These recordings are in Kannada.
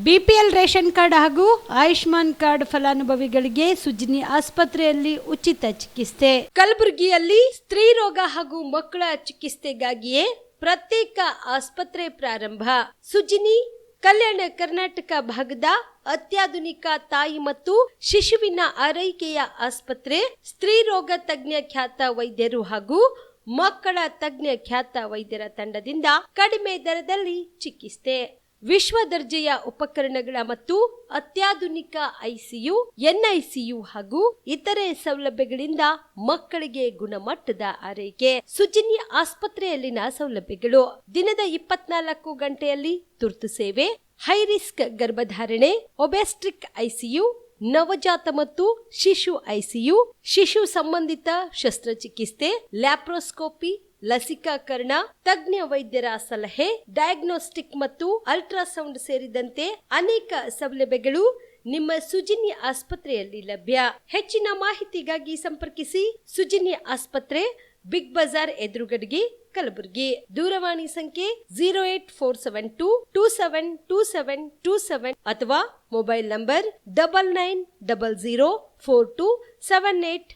ಬಿಪಿಎಲ್ ರೇಷನ್ ಕಾರ್ಡ್ ಹಾಗೂ ಆಯುಷ್ಮಾನ್ ಕಾರ್ಡ್ ಫಲಾನುಭವಿಗಳಿಗೆ ಸುಜಿನಿ ಆಸ್ಪತ್ರೆಯಲ್ಲಿ ಉಚಿತ ಚಿಕಿತ್ಸೆ. ಕಲಬುರಗಿಯಲ್ಲಿ ಸ್ತ್ರೀ ರೋಗ ಹಾಗೂ ಮಕ್ಕಳ ಚಿಕಿತ್ಸೆಗಾಗಿಯೇ ಪ್ರತ್ಯೇಕ ಆಸ್ಪತ್ರೆ ಪ್ರಾರಂಭ. ಸುಜಿನಿ ಕಲ್ಯಾಣ ಕರ್ನಾಟಕ ಭಾಗದ ಅತ್ಯಾಧುನಿಕ ತಾಯಿ ಮತ್ತು ಶಿಶುವಿನ ಆರೈಕೆಯ ಆಸ್ಪತ್ರೆ. ಸ್ತ್ರೀ ರೋಗ ತಜ್ಞ ಖ್ಯಾತ ವೈದ್ಯರು ಹಾಗೂ ಮಕ್ಕಳ ತಜ್ಞ ಖ್ಯಾತ ವೈದ್ಯರ ತಂಡದಿಂದ ಕಡಿಮೆ ದರದಲ್ಲಿ ಚಿಕಿತ್ಸೆ, ವಿಶ್ವ ದರ್ಜೆಯ ಉಪಕರಣಗಳ ಮತ್ತು ಅತ್ಯಾಧುನಿಕ ಐಸಿಯು, ಎನ್ಐಸಿಯು ಹಾಗೂ ಇತರೆ ಸೌಲಭ್ಯಗಳಿಂದ ಮಕ್ಕಳಿಗೆ ಗುಣಮಟ್ಟದ ಆರೈಕೆ. ಸುಜಿನಿ ಆಸ್ಪತ್ರೆಯಲ್ಲಿನ ಸೌಲಭ್ಯಗಳು: ದಿನದ 24 ಗಂಟೆಯಲ್ಲಿ ತುರ್ತು ಸೇವೆ, ಹೈ ರಿಸ್ಕ್ ಗರ್ಭಧಾರಣೆ, ಒಬೆಸ್ಟ್ರಿಕ್ ಐಸಿಯು, ನವಜಾತ ಮತ್ತು ಶಿಶು ಐಸಿಯು, ಶಿಶು ಸಂಬಂಧಿತ ಶಸ್ತ್ರಚಿಕಿತ್ಸೆ, ಲ್ಯಾಪ್ರೋಸ್ಕೋಪಿ, ಲಸಿಕಾಕರಣ, ತಜ್ಞ ವೈದ್ಯರ ಸಲಹೆ, ಡಯಾಗ್ನೋಸ್ಟಿಕ್ ಮತ್ತು ಅಲ್ಟ್ರಾಸೌಂಡ್ ಸೇರಿದಂತೆ ಅನೇಕ ಸೌಲಭ್ಯಗಳು ನಿಮ್ಮ ಸುಜಿನಿ ಆಸ್ಪತ್ರೆಯಲ್ಲಿ ಲಭ್ಯ. ಹೆಚ್ಚಿನ ಮಾಹಿತಿಗಾಗಿ ಸಂಪರ್ಕಿಸಿ ಸುಜಿನಿ ಆಸ್ಪತ್ರೆ, ಬಿಗ್ ಬಜಾರ್ ಎದುರುಗಡೆಗೆ, ಕಲಬುರಗಿ. ದೂರವಾಣಿ ಸಂಖ್ಯೆ 08472727227 ಅಥವಾ mobile number 9900427814.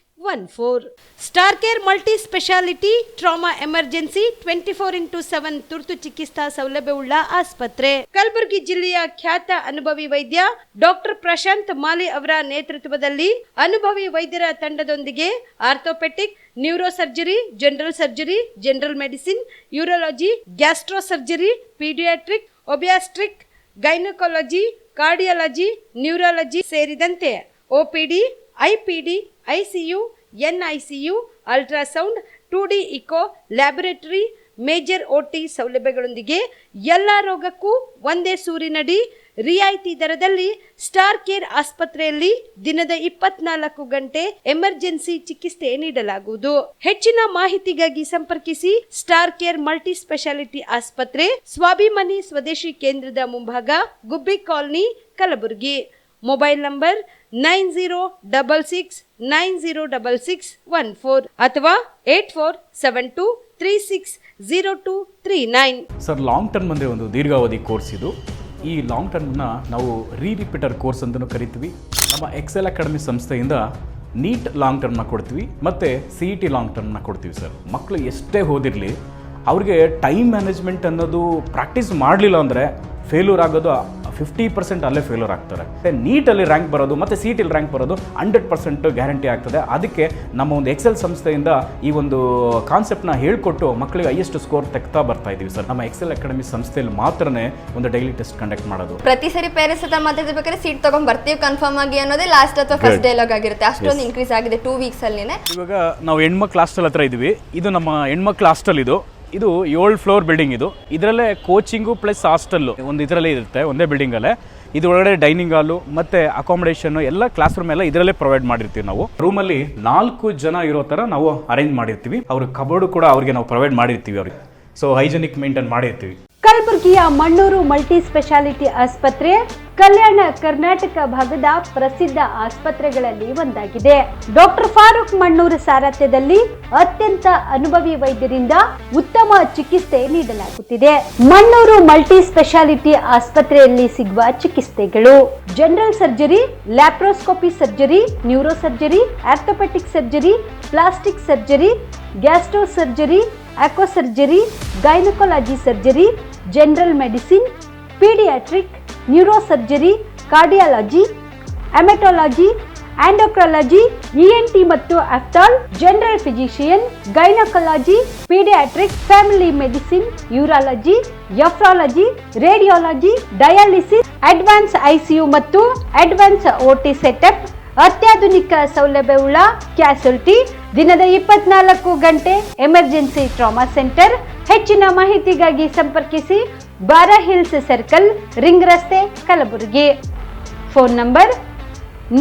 Star care multi speciality trauma emergency 24x7 ತುರ್ತು ಚಿಕಿತ್ಸಾ ಸೌಲಭ್ಯವುಳ್ಳ ಆಸ್ಪತ್ರೆ. ಕಲಬುರಗಿ ಜಿಲ್ಲೆಯ ಖ್ಯಾತ ಅನುಭವಿ ವೈದ್ಯ ಡಾಕ್ಟರ್ ಪ್ರಶಾಂತ್ ಮಾಲಿ ಅವರ ನೇತೃತ್ವದಲ್ಲಿ ಅನುಭವಿ ವೈದ್ಯರ ತಂಡದೊಂದಿಗೆ orthopaedic, neuro surgery, general surgery, general medicine, urology, gastro surgery, paediatric, obstetric, gynaecology, cardiology, neurology ಸೇರಿದಂತೆ OPD, IPD, ICU, NICU, ultrasound, 2D echo, laboratory, major OT ಸೌಲಭ್ಯಗಳೊಂದಿಗೆ ಎಲ್ಲ ರೋಗಕ್ಕೂ ಒಂದೇ ಸೂರಿನಡಿ ರಿಯಾಯಿತಿ ದರದಲ್ಲಿ ಸ್ಟಾರ್ ಕೇರ್ ಆಸ್ಪತ್ರೆಯಲ್ಲಿ ದಿನದ 24 ಗಂಟೆ ಎಮರ್ಜೆನ್ಸಿ ಚಿಕಿತ್ಸೆ ನೀಡಲಾಗುವುದು. ಹೆಚ್ಚಿನ ಮಾಹಿತಿಗಾಗಿ ಸಂಪರ್ಕಿಸಿ ಸ್ಟಾರ್ ಕೇರ್ ಮಲ್ಟಿ ಸ್ಪೆಷಾಲಿಟಿ ಆಸ್ಪತ್ರೆ, ಸ್ವಾಭಿಮಾನಿ ಸ್ವದೇಶಿ ಕೇಂದ್ರದ ಮುಂಭಾಗ, ಗುಬ್ಬಿ ಕಾಲನಿ, ಕಲಬುರಗಿ. ಮೊಬೈಲ್ ನಂಬರ್ 9066906614 ಅಥವಾ 8472360239. ಸರ್, ಲಾಂಗ್ ಟರ್ಮ್ ಅಂದರೆ ಒಂದು ದೀರ್ಘಾವಧಿ ಕೋರ್ಸ್ ಇದು. ಈ ಲಾಂಗ್ ಟರ್ಮ್ನ ನಾವು ರಿಪೀಟರ್ ಕೋರ್ಸ್ ಅಂತಲೂ ಕರಿತೀವಿ. ನಮ್ಮ ಎಕ್ಸೆಲ್ ಅಕಾಡೆಮಿ ಸಂಸ್ಥೆಯಿಂದ ನೀಟ್ ಲಾಂಗ್ ಟರ್ಮ್ನ ಕೊಡ್ತೀವಿ ಮತ್ತು CET ಲಾಂಗ್ ಟರ್ಮ್ನ ಕೊಡ್ತೀವಿ. ಸರ್, ಮಕ್ಕಳು ಎಷ್ಟೇ ಓದಿರಲಿ ಅವ್ರಿಗೆ ಟೈಮ್ ಮ್ಯಾನೇಜ್ಮೆಂಟ್ ಅನ್ನೋದು ಪ್ರಾಕ್ಟೀಸ್ ಮಾಡಲಿಲ್ಲ ಅಂದರೆ ಫೇಲ್ಯೂರ್ ಆಗೋದು 50% ಅಲ್ಲೇ ಫೇಲ್ಯೂರ್ ಆಗ್ತಾರೆ. ನೀಟಲ್ಲಿ ರ್ಯಾಂಕ್ ಬರೋದು ಮತ್ತು CETಲಿ ರ್ಯಾಂಕ್ ಬರೋದು 100% ಗ್ಯಾರಂಟಿ ಆಗ್ತದೆ. ಅದಕ್ಕೆ ನಮ್ಮ ಒಂದು ಎಕ್ಸೆಲ್ ಸಂಸ್ಥೆಯಿಂದ ಈ ಒಂದು ಕಾನ್ಸೆಪ್ಟ್ನ ಹೇಳ್ಕೊಟ್ಟು ಮಕ್ಕಳಿಗೆ ಹೈಯೆಸ್ಟ್ ಸ್ಕೋರ್ ತೆಗ್ತಾ ಬರ್ತಾ ಇದೀವಿ. ಸರ್, ನಮ್ಮ ಎಕ್ಸೆಲ್ ಅಕಾಡೆಮಿ ಸಂಸ್ಥೆಯಲ್ಲಿ ಮಾತ್ರನೇ ಒಂದು ಡೈಲಿ ಟೆಸ್ಟ್ ಕಂಡಕ್ಟ್ ಮಾಡೋದು. ಪ್ರತಿ ಸರಿ ಪೇರೆಂಟ್ಸ್ ಹತ್ರ ಮಾತಾಡ್ಬೇಕಾದ್ರೆ ಸೀಟ್ ತಗೊಂಡ್ ಬರ್ತೀವಿ ಕನ್ಫರ್ಮ್ ಆಗಿ ಅನ್ನೋದೇ ಲಾಸ್ಟ್ ಅಥವಾ ಫಸ್ಟ್ ಡೈಲಾಗ್ ಆಗಿರುತ್ತೆ. ಅಷ್ಟೊಂದು ಇನ್ಕ್ರೀಸ್ ಆಗಿದೆ 2 ವೀಕ್ಸ್ ಅಲ್ಲಿ. ಇವಾಗ ನಾವು ಹೆಣ್ಮಕ್ಳು ಹಾಸ್ಟೆಲ್ ಹತ್ರ ಇದೀವಿ. ಇದು ನಮ್ಮ ಹೆಣ್ಮಕ್ಳು ಹಾಸ್ಟೆಲ್. ಇದು 7 ಫ್ಲೋರ್ ಬಿಲ್ಡಿಂಗ್. ಇದರಲ್ಲೇ ಕೋಚಿಂಗು ಪ್ಲಸ್ ಹಾಸ್ಟೆಲ್ಲು ಒಂದು ಇದರಲ್ಲೇ ಇರುತ್ತೆ, ಒಂದೇ ಬಿಲ್ಡಿಂಗಲ್ಲೇ. ಇದರೊಳಗಡೆ ಡೈನಿಂಗ್ ಹಾಲು ಮತ್ತು ಅಕಾಮಿಡೇಷನ್ ಎಲ್ಲ ಕ್ಲಾಸ್ ರೂಮ್ ಎಲ್ಲ ಇದರಲ್ಲೇ ಪ್ರೊವೈಡ್ ಮಾಡಿರ್ತೀವಿ. ನಾವು ರೂಮಲ್ಲಿ 4 ಜನ ಇರೋ ಥರ ನಾವು ಅರೇಂಜ್ ಮಾಡಿರ್ತೀವಿ. ಅವ್ರ ಕಬೋರ್ಡು ಕೂಡ ಅವ್ರಿಗೆ ನಾವು ಪ್ರೊವೈಡ್ ಮಾಡಿರ್ತೀವಿ. ಅವ್ರಿಗೆ ಸೊ ಹೈಜೆನಿಕ್ ಮೇಂಟೈನ್ ಮಾಡಿರ್ತೀವಿ. ಕಲಬುರಗಿಯ ಮಣ್ಣೂರು ಮಲ್ಟಿ ಸ್ಪೆಷಾಲಿಟಿ ಆಸ್ಪತ್ರೆ ಕಲ್ಯಾಣ ಕರ್ನಾಟಕ ಭಾಗದ ಪ್ರಸಿದ್ಧ ಆಸ್ಪತ್ರೆಗಳಲ್ಲಿ ಒಂದಾಗಿದೆ. ಡಾಕ್ಟರ್ ಫಾರೂಕ್ ಮಣ್ಣೂರು ಸಾರಥ್ಯದಲ್ಲಿ ಅತ್ಯಂತ ಅನುಭವಿ ವೈದ್ಯರಿಂದ ಉತ್ತಮ ಚಿಕಿತ್ಸೆ ನೀಡಲಾಗುತ್ತಿದೆ. ಮಣ್ಣೂರು ಮಲ್ಟಿ ಸ್ಪೆಷಾಲಿಟಿ ಆಸ್ಪತ್ರೆಯಲ್ಲಿ ಸಿಗುವ ಚಿಕಿತ್ಸೆಗಳು: general surgery, laparoscopy surgery, neuro surgery, orthopaedic surgery, plastic surgery, gastro surgery, aqua surgery, gynaecology surgery, general medicine, paediatric, neuro surgery, cardiology, haematology, endocrinology, ENT ಮತ್ತು ophthal, general physician, gynaecology, paediatric, family medicine, urology, nephrology, radiology, dialysis, advance ICU ಮತ್ತು ಅಡ್ವಾನ್ಸ್ OT ಸೆಟಪ್, ಅತ್ಯಾಧುನಿಕ ಸೌಲಭ್ಯವುಳ್ಳ ಕ್ಯಾಸುಲಿಟಿ, ದಿನದ 24 ಗಂಟೆ ಎಮರ್ಜೆನ್ಸಿ ಟ್ರಾಮಾ ಸೆಂಟರ್. ಹೆಚ್ಚಿನ ಮಾಹಿತಿಗಾಗಿ ಸಂಪರ್ಕಿಸಿ ಬಾರಾ ಹಿಲ್ಸ್ ಸರ್ಕಲ್, ರಿಂಗ್ ರಸ್ತೆ, ಕಲಬುರಗಿ. Phone number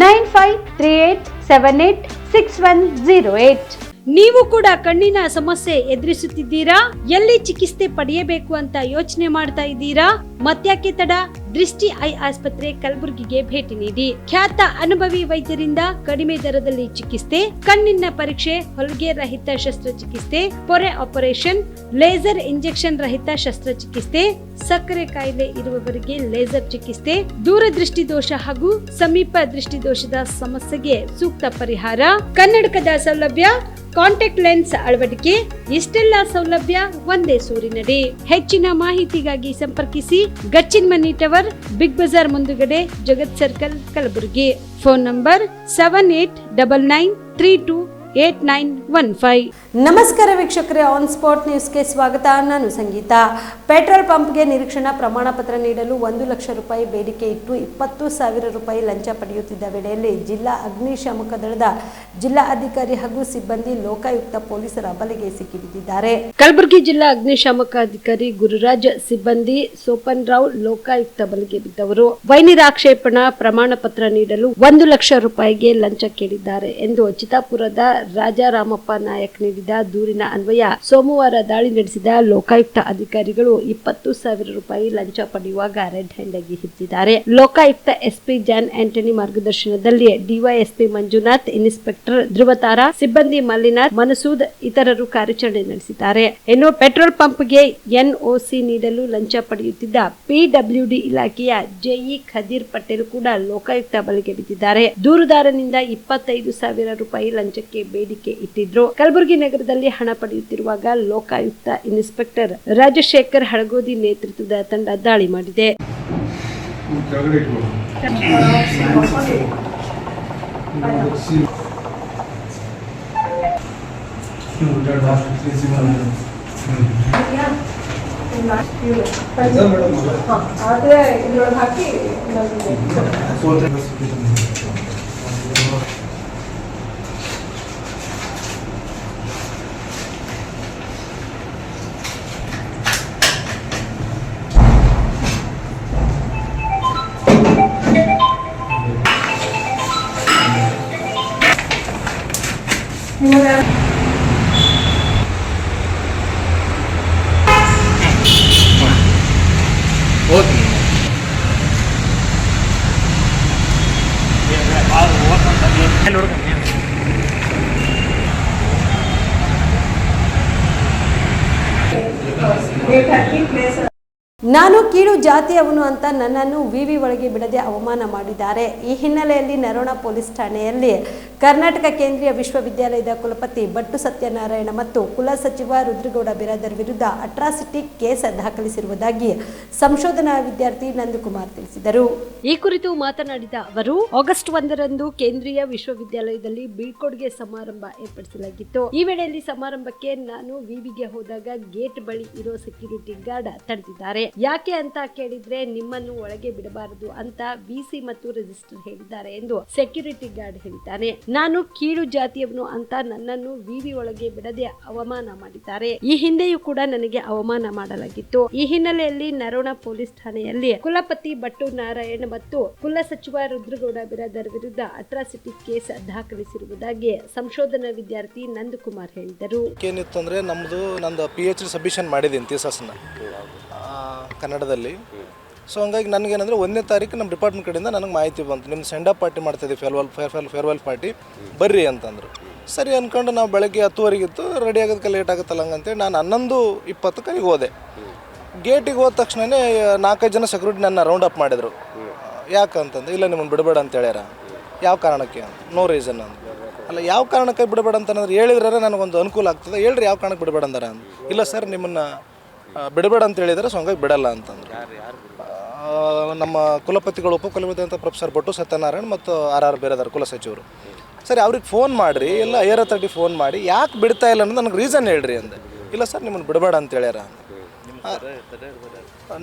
9538786108. ನೀವು ಕೂಡ ಕಣ್ಣಿನ ಸಮಸ್ಯೆ ಎದುರಿಸುತ್ತಿದ್ದೀರಾ? ಎಲ್ಲಿ ಚಿಕಿತ್ಸೆ ಪಡೆಯಬೇಕು ಅಂತ ಯೋಚನೆ ಮಾಡ್ತಾ ಇದ್ದೀರಾ? ಮತ್ಯಾಕೆ ತಡ? ದೃಷ್ಟಿ ಐ ಆಸ್ಪತ್ರೆ ಕಲಬುರಗಿಗೆ ಭೇಟಿ ನೀಡಿ ಖ್ಯಾತ ಅನುಭವಿ ವೈದ್ಯರಿಂದ ಕಡಿಮೆ ದರದಲ್ಲಿ ಚಿಕಿತ್ಸೆ, ಕಣ್ಣಿನ ಪರೀಕ್ಷೆ, ಹೊಲಿಗೆ ರಹಿತ ಶಸ್ತ್ರಚಿಕಿತ್ಸೆ, ಪೊರೆ ಆಪರೇಷನ್, ಲೇಸರ್ ಇಂಜೆಕ್ಷನ್ ರಹಿತ ಶಸ್ತ್ರಚಿಕಿತ್ಸೆ, ಸಕ್ಕರೆ ಕಾಯಿಲೆ ಇರುವವರಿಗೆ ಲೇಸರ್ ಚಿಕಿತ್ಸೆ, ದೂರದೃಷ್ಟಿ ದೋಷ ಹಾಗೂ ಸಮೀಪ ದೃಷ್ಟಿ ದೋಷದ ಸಮಸ್ಯೆಗೆ ಸೂಕ್ತ ಪರಿಹಾರ, ಕನ್ನಡಕದ ಸೌಲಭ್ಯ, ಕಾಂಟ್ಯಾಕ್ಟ್ ಲೆನ್ಸ್ ಅಳವಡಿಕೆ, ಇಷ್ಟೆಲ್ಲ ಸೌಲಭ್ಯ ಒಂದೇ ಸೂರಿನಡಿ. ಹೆಚ್ಚಿನ ಮಾಹಿತಿಗಾಗಿ ಸಂಪರ್ಕಿಸಿ ಗಚ್ಚಿನ್ ಮನಿ ಟವರ್, ಬಿಗ್ ಬಜಾರ್ ಮುಂದುಗಡೆ, Jagat circle, Kalaburagi. Phone number 7899328915. ನಮಸ್ಕಾರ ವೀಕ್ಷಕರೇ, ಆನ್ ಸ್ಪಾಟ್ ನ್ಯೂಸ್ಗೆ ಸ್ವಾಗತ. ನಾನು ಸಂಗೀತ. ಪೆಟ್ರೋಲ್ ಪಂಪ್ಗೆ ನಿರೀಕ್ಷಣಾ ಪ್ರಮಾಣ ಪತ್ರ ನೀಡಲು 1 ಲಕ್ಷ ರೂಪಾಯಿ ಬೇಡಿಕೆ ಇಟ್ಟು 20,000 ರೂಪಾಯಿ ಲಂಚ ಪಡೆಯುತ್ತಿದ್ದ ವೇಳೆಯಲ್ಲಿ ಜಿಲ್ಲಾ ಅಗ್ನಿಶಾಮಕ ದಳದ ಜಿಲ್ಲಾ ಅಧಿಕಾರಿ ಹಾಗೂ ಸಿಬ್ಬಂದಿ ಲೋಕಾಯುಕ್ತ ಪೊಲೀಸರ ಬಲೆಗೆ ಸಿಕ್ಕಿಬಿದ್ದಿದ್ದಾರೆ. ಕಲಬುರಗಿ ಜಿಲ್ಲಾ ಅಗ್ನಿಶಾಮಕ ಅಧಿಕಾರಿ ಗುರುರಾಜ್, ಸಿಬ್ಬಂದಿ ಸೋಪನ್ ರಾವ್ ಲೋಕಾಯುಕ್ತ ಬಲೆಗೆ ಬಿದ್ದವರು. ವೈನಿರಾಕ್ಷೇಪಣಾ ಪ್ರಮಾಣ ಪತ್ರ ನೀಡಲು 1 ಲಕ್ಷ ರೂಪಾಯಿಗೆ ಲಂಚ ಕೇಳಿದ್ದಾರೆ ಎಂದು ಚಿತ್ತಾಪುರದ ರಾಜಾರಾಮಪ್ಪ ನಾಯಕ್ ನೀಡಿದ ದೂರಿನ ಅನ್ವಯ ಸೋಮವಾರ ದಾಳಿ ನಡೆಸಿದ ಲೋಕಾಯುಕ್ತ ಅಧಿಕಾರಿಗಳು 20,000 ರೂಪಾಯಿ ಲಂಚ ಪಡೆಯುವಾಗ ರೆಡ್ ಹ್ಯಾಂಡ್ ಆಗಿ ಹಿಡಿದಿದ್ದಾರೆ. ಲೋಕಾಯುಕ್ತ ಎಸ್ಪಿ ಜಾನ್ ಆಂಟನಿ ಮಾರ್ಗದರ್ಶನದಲ್ಲಿ ಡಿವೈಎಸ್ಪಿ ಮಂಜುನಾಥ್, ಇನ್ಸ್ಪೆಕ್ಟರ್ ಧ್ರುವತಾರ, ಸಿಬ್ಬಂದಿ ಮಲ್ಲಿನಾಥ್, ಮನಸೂದ್ ಇತರರು ಕಾರ್ಯಾಚರಣೆ ನಡೆಸಿದ್ದಾರೆ. ಇನ್ನು ಪೆಟ್ರೋಲ್ ಪಂಪ್ಗೆ ಎನ್ಒಸಿ ನೀಡಲು ಲಂಚ ಪಡೆಯುತ್ತಿದ್ದ ಪಿಡಬ್ಲ್ಯೂಡಿ ಇಲಾಖೆಯ ಜೆಇ ಖದೀರ್ ಪಟೇಲ್ ಕೂಡ ಲೋಕಾಯುಕ್ತ ಬಲೆಗೆ ಬಿದ್ದಿದ್ದಾರೆ. ದೂರುದಾರನಿಂದ 25,000 ರೂಪಾಯಿ ಲಂಚಕ್ಕೆ ಬೇಡಿಕೆ ಇಟ್ಟಿದ್ರು. ಕಲಬುರಗಿ ನಗರದಲ್ಲಿ ಹಣ ಪಡೆಯುತ್ತಿರುವಾಗ ಲೋಕಾಯುಕ್ತ ಇನ್ಸ್ಪೆಕ್ಟರ್ ರಾಜಶೇಖರ್ ಹಳಗೋದಿ ನೇತೃತ್ವದ ತಂಡ ದಾಳಿ ಮಾಡಿದೆ. ನಾನು ಕೀಳು ಜಾತಿಯವನು ಅಂತ ನನ್ನನ್ನು ವಿವಿ ಒಳಗೆ ಬಿಡದೆ ಅವಮಾನ ಮಾಡಿದ್ದಾರೆ. ಈ ಹಿನ್ನೆಲೆಯಲ್ಲಿ ನರೋಣ ಪೊಲೀಸ್ ಠಾಣೆಯಲ್ಲಿ ಕರ್ನಾಟಕ ಕೇಂದ್ರೀಯ ವಿಶ್ವವಿದ್ಯಾಲಯದ ಕುಲಪತಿ ಭಟ್ಟು ಸತ್ಯನಾರಾಯಣ ಮತ್ತು ಕುಲಸಚಿವ ರುದ್ರಗೌಡ ಬಿರಾದರ್ ವಿರುದ್ಧ ಅಟ್ರಾಸಿಟಿ ಕೇಸ್ ದಾಖಲಿಸಿರುವುದಾಗಿ ಸಂಶೋಧನಾ ವಿದ್ಯಾರ್ಥಿ ನಂದಕುಮಾರ್ ತಿಳಿಸಿದರು. ಈ ಕುರಿತು ಮಾತನಾಡಿದ ಅವರು, ಆಗಸ್ಟ್ 1ರಂದು ಕೇಂದ್ರೀಯ ವಿಶ್ವವಿದ್ಯಾಲಯದಲ್ಲಿ ಬೀಳ್ಕೊಡುಗೆ ಸಮಾರಂಭ ಏರ್ಪಡಿಸಲಾಗಿತ್ತು. ಈ ವೇಳೆಯಲ್ಲಿ ಸಮಾರಂಭಕ್ಕೆ ನಾನು ವಿವಿಗೆ ಹೋದಾಗ ಗೇಟ್ ಬಳಿ ಇರೋ ಸೆಕ್ಯೂರಿಟಿ ಗಾರ್ಡ್ ತಡೆದಿದ್ದಾರೆ. ಯಾಕೆ ಅಂತ ಕೇಳಿದ್ರೆ ನಿಮ್ಮನ್ನು ಒಳಗೆ ಬಿಡಬಾರದು ಅಂತ ವಿಸಿ ಮತ್ತು ರಿಜಿಸ್ಟರ್ ಹೇಳಿದ್ದಾರೆ ಎಂದು ಸೆಕ್ಯೂರಿಟಿ ಗಾರ್ಡ್ ಹೇಳಿದ್ದಾನೆ. ನಾನು ಕೀಳು ಜಾತಿಯವನು ಅಂತ ನನ್ನನ್ನು ವಿವಿ ಒಳಗೆ ಬಿಡದೆ ಅವಮಾನ ಮಾಡಿದ್ದಾರೆ. ಈ ಹಿಂದೆಯೂ ಕೂಡ ನನಗೆ ಅವಮಾನ ಮಾಡಲಾಗಿತ್ತು. ಈ ಹಿನ್ನೆಲೆಯಲ್ಲಿ ನರೋಣ ಪೊಲೀಸ್ ಠಾಣೆಯಲ್ಲಿ ಕುಲಪತಿ ಭಟ್ಟು ನಾರಾಯಣ್ ಮತ್ತು ಕುಲಸಚಿವ ರುದ್ರಗೌಡ ಬಿರಾದರ್ ವಿರುದ್ಧ ಅಟ್ರಾಸಿಟಿ ಕೇಸ್ ದಾಖಲಿಸಿರುವುದಾಗಿ ಸಂಶೋಧನಾ ವಿದ್ಯಾರ್ಥಿ ನಂದಕುಮಾರ್ ಹೇಳಿದರು. ಏನಿತ್ತು ಅಂದ್ರೆ ನಂದು PhD ಸಬ್ಮಿಷನ್ ಮಾಡಿದ್ದೀನಿ ಥೀಸಸ್ನ ಕನ್ನಡದಲ್ಲಿ. ಸೊ ಹಂಗಾಗಿ ನನಗೇನಂದರೆ 1ನೇ ತಾರೀಕು ನಮ್ಮ ಡಿಪಾರ್ಟ್ಮೆಂಟ್ ಕಡೆಯಿಂದ ನನಗೆ ಮಾಹಿತಿ ಬಂತು, ನಿಮ್ಮ ಸೆಂಡ್ ಅಪ್ ಪಾರ್ಟಿ ಮಾಡ್ತಾಯಿದ್ದೀವಿ, ಫೇರ್ವೆಲ್ ಪಾರ್ಟಿ ಬರ್ರಿ ಅಂತಂದರು. ಸರಿ ಅಂದ್ಕೊಂಡು ನಾವು ಬೆಳಗ್ಗೆ 10:00 ರೆಡಿ ಆಗೋದಕ್ಕೆ ಲೇಟ್ ಆಗುತ್ತಲ್ಲ ಹಂಗಂತೇಳಿ ನಾನು 11:20 ಅಲ್ಲಿಗೆ ಹೋದೆ. ಗೇಟಿಗೆ ಹೋದ ತಕ್ಷಣವೇ 4-5 ಜನ ಸೆಕ್ಯೂರಿಟಿ ನನ್ನ ರೌಂಡ್ ಅಪ್ ಮಾಡಿದರು. ಯಾಕಂತಂದ್ರೆ ಇಲ್ಲ ನಿಮ್ಮನ್ನು ಬಿಡಬೇಡ ಅಂತ ಹೇಳ್ಯಾರ. ಯಾವ ಕಾರಣಕ್ಕೆ? ನೋ ರೀಸನ್ ಅಂತ. ಅಲ್ಲ, ಯಾವ ಕಾರಣಕ್ಕೆ ಬಿಡಬೇಡ ಅಂತಂದ್ರೆ ಹೇಳಿದ್ರೆ ನನಗೊಂದು ಅನುಕೂಲ ಆಗ್ತದೆ, ಹೇಳ್ರಿ ಯಾವ ಕಾರಣಕ್ಕೆ ಬಿಡಬೇಡ ಅಂದಾರ ಅಂತ. ಇಲ್ಲ ಸರ್, ನಿಮ್ಮನ್ನು ಬಿಡಬೇಡ ಅಂತ ಹೇಳಿದರೆ ಸೊ ಹಂಗಾಗಿ ಬಿಡಲ್ಲ ಅಂತಂದ್ರು. ನಮ್ಮ ಕುಲಪತಿಗಳು, ಉಪಕುಲಪತಿ ಅಂತ ಪ್ರೊಫೆಸರ್ ಭಟ್ಟು ಸತ್ಯನಾರಾಯಣ್ ಮತ್ತು RR ಬಿರಾದರ್ ಕುಲಸಚಿವರು. ಸರಿ, ಅವ್ರಿಗೆ ಫೋನ್ ಮಾಡಿರಿ, ಎಲ್ಲ ಏರ್ ಅಥಾರಿಟಿ ಫೋನ್ ಮಾಡಿ ಯಾಕೆ ಬಿಡ್ತಾ ಇಲ್ಲ ಅನ್ನೋದು ನನಗೆ ರೀಸನ್ ಹೇಳ್ರಿ ಅಂದೆ. ಇಲ್ಲ ಸರ್, ನಿಮ್ಮನ್ನು ಬಿಡಬೇಡ ಅಂತ ಹೇಳ್ಯಾರ.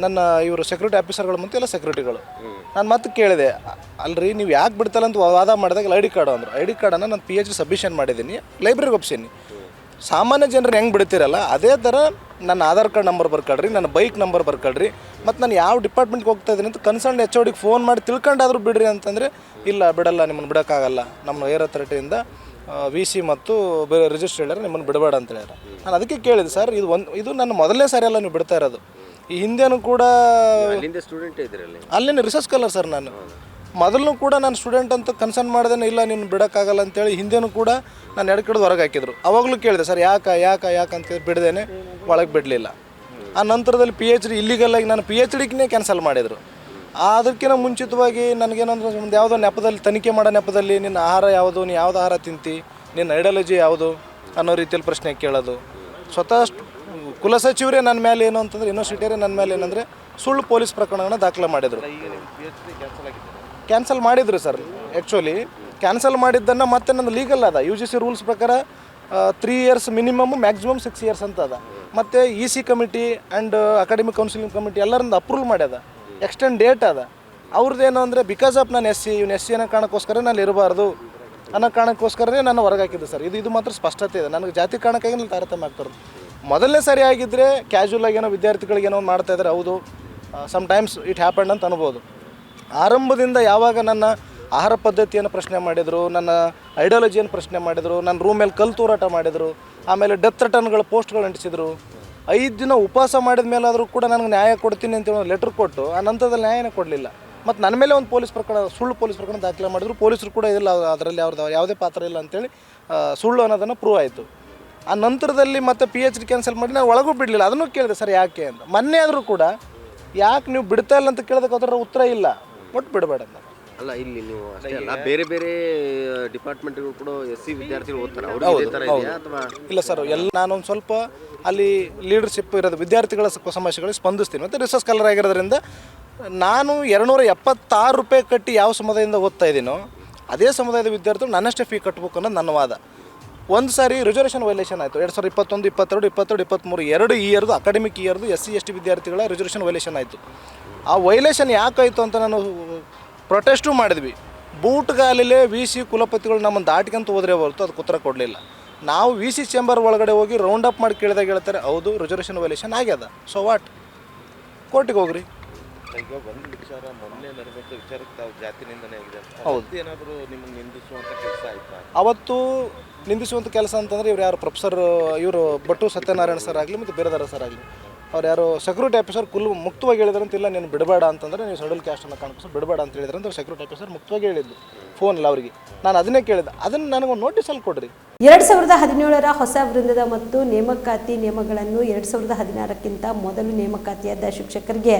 ನನ್ನ ಇವರು ಸೆಕ್ಯೂರಿಟಿ ಆಫೀಸರ್ಗಳು ಮತ್ತು ಎಲ್ಲ ಸೆಕ್ಯೂರಿಟಿಗಳು. ನಾನು ಮತ್ತೆ ಕೇಳಿದೆ, ಅಲ್ರಿ ನೀವು ಯಾಕೆ ಬಿಡ್ತಲ್ಲ ಅಂತ ವಾದ ಮಾಡಿದಾಗ ID ಕಾರ್ಡು ಅಂದರು. ID ಕಾರ್ಡನ್ನು ನಾನು PhD ಸಬ್ಮಿಷನ್ ಮಾಡಿದ್ದೀನಿ, ಲೈಬ್ರರಿಗೆ ಒಪ್ಸೀನಿ. ಸಾಮಾನ್ಯ ಜನರು ಹೆಂಗೆ ಬಿಡ್ತೀರಲ್ಲ ಅದೇ ಥರ ನನ್ನ ಆಧಾರ್ ಕಾರ್ಡ್ ನಂಬರ್ ಬರ್ಕೊಳ್ರಿ, ನನ್ನ ಬೈಕ್ ನಂಬರ್ ಬರ್ಕೊಳ್ರಿ, ಮತ್ತು ನಾನು ಯಾವ ಡಿಪಾರ್ಟ್ಮೆಂಟ್ಗೆ ಹೋಗ್ತಾ ಇದ್ದೀನಿ ಅಂತ ಕನ್ಸರ್ನ್ HODಗೆ ಫೋನ್ ಮಾಡಿ ತಿಳ್ಕೊಂಡಾದರೂ ಬಿಡ್ರಿ ಅಂತಂದರೆ ಇಲ್ಲ ಬಿಡಲ್ಲ, ನಿಮ್ಮನ್ನು ಬಿಡೋಕ್ಕಾಗಲ್ಲ, ನಮ್ಮ ಏರ್ ಅಥಾರಿಟಿಯಿಂದ VC ಮತ್ತು ರಿಜಿಸ್ಟರ್ ಹೇಳ್ಯಾರ, ನಿಮ್ಮನ್ನು ಬಿಡಬೇಡ ಅಂತ ಹೇಳ್ಯಾರ. ನಾನು ಅದಕ್ಕೆ ಕೇಳಿದೆ, ಸರ್ ಇದು ನನ್ನ ಮೊದಲನೇ ಸಾರಿ ಅಲ್ಲ ನೀವು ಬಿಡ್ತಾ ಇರೋದು, ಈ ಹಿಂದೆನೂ ಕೂಡ ಅಲ್ಲಿಂದ ಸ್ಟೂಡೆಂಟ್ ಇದ್ರಲ್ಲಿ ಅಲ್ಲಿನ ರಿಸರ್ಚ್ ಸ್ಕಾಲರ್ ಸರ್ ನಾನು. ಮೊದಲು ಕೂಡ ನಾನು ಸ್ಟೂಡೆಂಟ್ ಅಂತ ಕನ್ಸರ್ನ್ ಮಾಡ್ದೇನೆ, ಇಲ್ಲ ನೀನು ಬಿಡೋಕ್ಕಾಗಲ್ಲ ಅಂತೇಳಿ ಹಿಂದೆನೂ ಕೂಡ ನಾನು ಎಡಕಿಡ್ದು ಹೊರಗೆ ಹಾಕಿದ್ರು. ಅವಾಗಲೂ ಕೇಳಿದೆ ಸರ್ ಯಾಕೆ ಅಂತ ಬಿಡದೇನೆ ಒಳಗೆ ಬಿಡಲಿಲ್ಲ. ಆ ನಂತರದಲ್ಲಿ PhD ಇಲ್ಲಿಗಲ್ಲಾಗಿ ನಾನು PhDಗೆ ಕ್ಯಾನ್ಸಲ್ ಮಾಡಿದರು. ಅದಕ್ಕಿಂತ ಮುಂಚಿತವಾಗಿ ನನಗೇನಂದ್ರೆ ಒಂದು ಯಾವುದೋ ನೆಪದಲ್ಲಿ ತನಿಖೆ ಮಾಡೋ ನೆಪದಲ್ಲಿ ನಿನ್ನ ಆಹಾರ ಯಾವುದು, ನೀನು ಯಾವ್ದು ಆಹಾರ ತಿಂತಿ, ನಿನ್ನ ಐಡಿಯಾಲಜಿ ಯಾವುದು ಅನ್ನೋ ರೀತಿಯಲ್ಲಿ ಪ್ರಶ್ನೆ ಕೇಳೋದು. ಸ್ವತಃ ಕುಲಸಚಿವರೇ ನನ್ನ ಮೇಲೆ ಏನು ಅಂತಂದರೆ, ಯೂನಿವರ್ಸಿಟಿಯರೇ ನನ್ನ ಮೇಲೆ ಏನಂದರೆ ಸುಳ್ಳು ಪೊಲೀಸ್ ಪ್ರಕರಣವನ್ನು ದಾಖಲೆ ಮಾಡಿದರು. ಕ್ಯಾನ್ಸಲ್ ಮಾಡಿದ್ರು ಸರ್. ಆ್ಯಕ್ಚುಲಿ ಕ್ಯಾನ್ಸಲ್ ಮಾಡಿದ್ದನ್ನು ಮತ್ತೆ ನನ್ನ ಲೀಗಲ್ ಅದ UGC ರೂಲ್ಸ್ ಪ್ರಕಾರ 3 ಇಯರ್ಸ್ ಮಿನಿಮಮ್, ಮ್ಯಾಕ್ಸಿಮಮ್ 6 ಇಯರ್ಸ್ ಅಂತ ಅದ. ಮತ್ತು EC committee and academic counselling committee ಎಲ್ಲರಿಂದ ಅಪ್ರೂವ್ ಮಾಡ್ಯದ, ಎಕ್ಸ್ಟೆಂಡ್ ಡೇಟ್ ಅದ. ಅವ್ರದ್ದೇನು ಅಂದರೆ ಬಿಕಾಸ್ ಆಫ್ ನಾನು SC ಅನ್ನೋ ಕಾರಣಕ್ಕೋಸ್ಕರ ನಾನು ಇರಬಾರ್ದು ಅನ್ನೋ ಕಾರಣಕ್ಕೋಸ್ಕರನೇ ನಾನು ಹೊರಗೆ ಹಾಕಿದ್ದೆ ಸರ್. ಇದು ಮಾತ್ರ ಸ್ಪಷ್ಟತೆ ಇದೆ. ನನಗೆ ಜಾತಿ ಕಾರಣಕ್ಕಾಗಿ ನಾನು ತಾರತಮ್ಯ ಆಗ್ತಾರೆ. ಮೊದಲನೇ ಸರಿ ಆಗಿದ್ದರೆ ಕ್ಯಾಶುವಲಾಗಿ ಏನೋ ವಿದ್ಯಾರ್ಥಿಗಳಿಗೆ ಏನೋ ಮಾಡ್ತಾಯಿದ್ದಾರೆ, ಹೌದು ಸಮ್ಟೈಮ್ಸ್ ಇಟ್ ಹ್ಯಾಪಂಡ್ ಅಂತ ಅನ್ಬೋದು. ಆರಂಭದಿಂದ ಯಾವಾಗ ನನ್ನ ಆಹಾರ ಪದ್ಧತಿಯನ್ನು ಪ್ರಶ್ನೆ ಮಾಡಿದರು, ನನ್ನ ಐಡಿಯಾಲಜಿಯನ್ನು ಪ್ರಶ್ನೆ ಮಾಡಿದರು, ನನ್ನ ರೂಮ್ ಮೇಲೆ ಕಲ್ಲು ತೂರಾಟ ಮಾಡಿದರು, ಆಮೇಲೆ ಡೆತ್ ರಿಟರ್ನ್ಗಳ ಪೋಸ್ಟ್ಗಳು ಅಂಟಿಸಿದರು. 5 ದಿನ ಉಪವಾಸ ಮಾಡಿದ ಮೇಲಾದರೂ ಕೂಡ ನನಗೆ ನ್ಯಾಯ ಕೊಡ್ತೀನಿ ಅಂತೇಳಿ ಒಂದು ಲೆಟ್ರ್ ಕೊಟ್ಟು ಆ ನಂತರದಲ್ಲಿ ನ್ಯಾಯನೇ ಕೊಡಲಿಲ್ಲ. ಮತ್ತು ನನ್ನ ಮೇಲೆ ಒಂದು ಪೊಲೀಸ್ ಪ್ರಕರಣ, ಸುಳ್ಳು ಪೊಲೀಸ್ ಪ್ರಕರಣ ದಾಖಲೆ ಮಾಡಿದ್ರು. ಪೊಲೀಸರು ಕೂಡ ಇದಿಲ್ಲ, ಅದರಲ್ಲಿ ಅವ್ರದ್ದು ಯಾವುದೇ ಪಾತ್ರ ಇಲ್ಲ ಅಂತೇಳಿ ಸುಳ್ಳು ಅನ್ನೋದನ್ನು ಪ್ರೂವ್ ಆಯಿತು. ಆ ನಂತರದಲ್ಲಿ ಮತ್ತೆ PhD ಕ್ಯಾನ್ಸಲ್ ಮಾಡಿ ನಾನು ಒಳಗೂ ಬಿಡಲಿಲ್ಲ. ಅದನ್ನು ಕೇಳಿದೆ ಸರ್ ಯಾಕೆ ಅಂತ. ಮೊನ್ನೆ ಆದರೂ ಕೂಡ ಯಾಕೆ ನೀವು ಬಿಡ್ತಾ ಇಲ್ಲ ಅಂತ ಕೇಳೋದಕ್ಕೆ ಅದರ ಉತ್ತರ ಇಲ್ಲ, ಒಟ್ಟು ಬಿಡಬೇಡ ಅಂತ. ಅಲ್ಲ, ಇಲ್ಲಿ ನೀವು ಅಷ್ಟೇ ಅಲ್ಲ, ಬೇರೆ ಬೇರೆ ಡಿಪಾರ್ಟ್ಮೆಂಟ್ಗಳು ಕೂಡ SC ವಿದ್ಯಾರ್ಥಿಗಳು ಓದ್ತಾರೆ, ಅವರು ಇದೇ ಥರ ಇದೆಯಾ ಅಥವಾ? ಇಲ್ಲ ಸರ್, ನಾನೊಂದು ಸ್ವಲ್ಪ ಅಲ್ಲಿ ಲೀಡರ್ಶಿಪ್ ಇರೋದು, ವಿದ್ಯಾರ್ಥಿಗಳ ಸಮಸ್ಯೆಗಳಿಗೆ ಸ್ಪಂದಿಸ್ತೀನಿ. ಮತ್ತು ರಿಸರ್ಚ್ ಸ್ಕಾಲರ್ ಆಗಿರೋದ್ರಿಂದ ನಾನು 276 ರೂಪಾಯಿ ಕಟ್ಟಿ ಯಾವ ಸಮುದಾಯದಿಂದ ಓದ್ತಾ ಇದ್ದೀನೋ ಅದೇ ಸಮುದಾಯದ ವಿದ್ಯಾರ್ಥಿಗಳು ನನ್ನಷ್ಟೇ ಫೀ ಕಟ್ಟಬೇಕು ಅನ್ನೋದು ನನ್ನ ವಾದ. ಒಂದು ಸಾರಿ ರಿಸರ್ವೇಷನ್ ವೈಲೇಷನ್ ಆಯಿತು 2021, 22, 22, 23 2 ಇಯರ್ದು ಅಕಾಡೆಮಿಕ್ ಇಯರ್ದು SC ST ವಿದ್ಯಾರ್ಥಿಗಳ ರಿಸರ್ವೇಷನ್ ವೈಲೇಷನ್ ಆಯಿತು. ಆ ವೈಲೇಷನ್ ಯಾಕಾಯಿತು ಅಂತ ನಾನು ಪ್ರೊಟೆಸ್ಟು ಮಾಡಿದ್ವಿ. ಬೂಟ್ಗಾಲಲ್ಲೇ VC ಕುಲಪತಿಗಳು ನಮ್ಮನ್ನು ದಾಟ್ಕೊಂತ ಹೋದ್ರೆ ಹೊರತು ಅದಕ್ಕೆ ಉತ್ತರ ಕೊಡಲಿಲ್ಲ. ನಾವು VC ಚೇಂಬರ್ ಒಳಗಡೆ ಹೋಗಿ ರೌಂಡ್ ಅಪ್ ಮಾಡಿ ಕೇಳಿದಾಗ ಹೇಳ್ತಾರೆ, ಹೌದು ರಿಸರ್ವೇಷನ್ ವೈಲೇಷನ್ ಆಗ್ಯದ, ಸೊ ವಾಟ್, ಕೋರ್ಟಿಗೆ ಹೋಗ್ರಿ. ಈಗ ಒಂದು ವಿಚಾರ ಮೊನ್ನೆ ನಡೆದಂಥ ವಿಚಾರಕ್ಕೆ ತಾವು ಜಾತಿ ನಿಂದನೆ ಆಗಿದೆ, ಹೌದು. ಏನಾದರೂ ನಿಮ್ಮನ್ನು ನಿಂದಿಸುವಂಥ ಕೆಲಸ ಆಯ್ತಾ? ಅವತ್ತು ನಿಂದಿಸುವಂಥ ಕೆಲಸ ಅಂತಂದರೆ ಇವ್ರು ಯಾರು ಪ್ರೊಫೆಸರ್, ಇವರು ಭಟ್ಟು ಸತ್ಯನಾರಾಯಣ ಸರ್ ಆಗಲಿ ಮತ್ತು ಬೇರೆದಾರ ಸರ್ ಆಗಲಿ, ಅವ್ರು ಯಾರೋ ಸೆಕ್ಯೂರಿಟಿ ಆಫೀಸರ್ ಮುಕ್ತವಾಗಿ ಹೇಳಿದ್ರಂತಿಲ್ಲ, ನೀನು ಬಿಡಬೇಡ ಅಂತಂದರೆ ನೀವು ಶೆಡ್ಯೂಲ್ ಕ್ಯಾಸ್ಟ್ ಅನ್ನೋ ಕಾರಣಕ್ಕೋಸ್ಕರ ಬಿಡಬೇಡ ಅಂತ ಹೇಳಿದ್ರಂತ ಅವ್ರು ಸೆಕ್ಯೂರಿಟಿ ಆಫೀಸರ್ ಮುಕ್ತವಾಗಿ ಹೇಳಿದ್ದು ಫೋನಲ್ಲಿ ಅವರಿಗೆ. ನಾನು ಅದನ್ನೇ ಕೇಳಿದೆ, ಅದನ್ನು ನನಗೊಂದು ನೋಟಿಸಲ್ಲಿ ಕೊಡ್ರಿ. 2017ರ ಹೊಸ ವೃಂದದ ಮತ್ತು ನೇಮಕಾತಿ ನಿಯಮಗಳನ್ನು 2016ಕ್ಕಿಂತ ಮೊದಲು ನೇಮಕಾತಿಯಾದ ಶಿಕ್ಷಕರಿಗೆ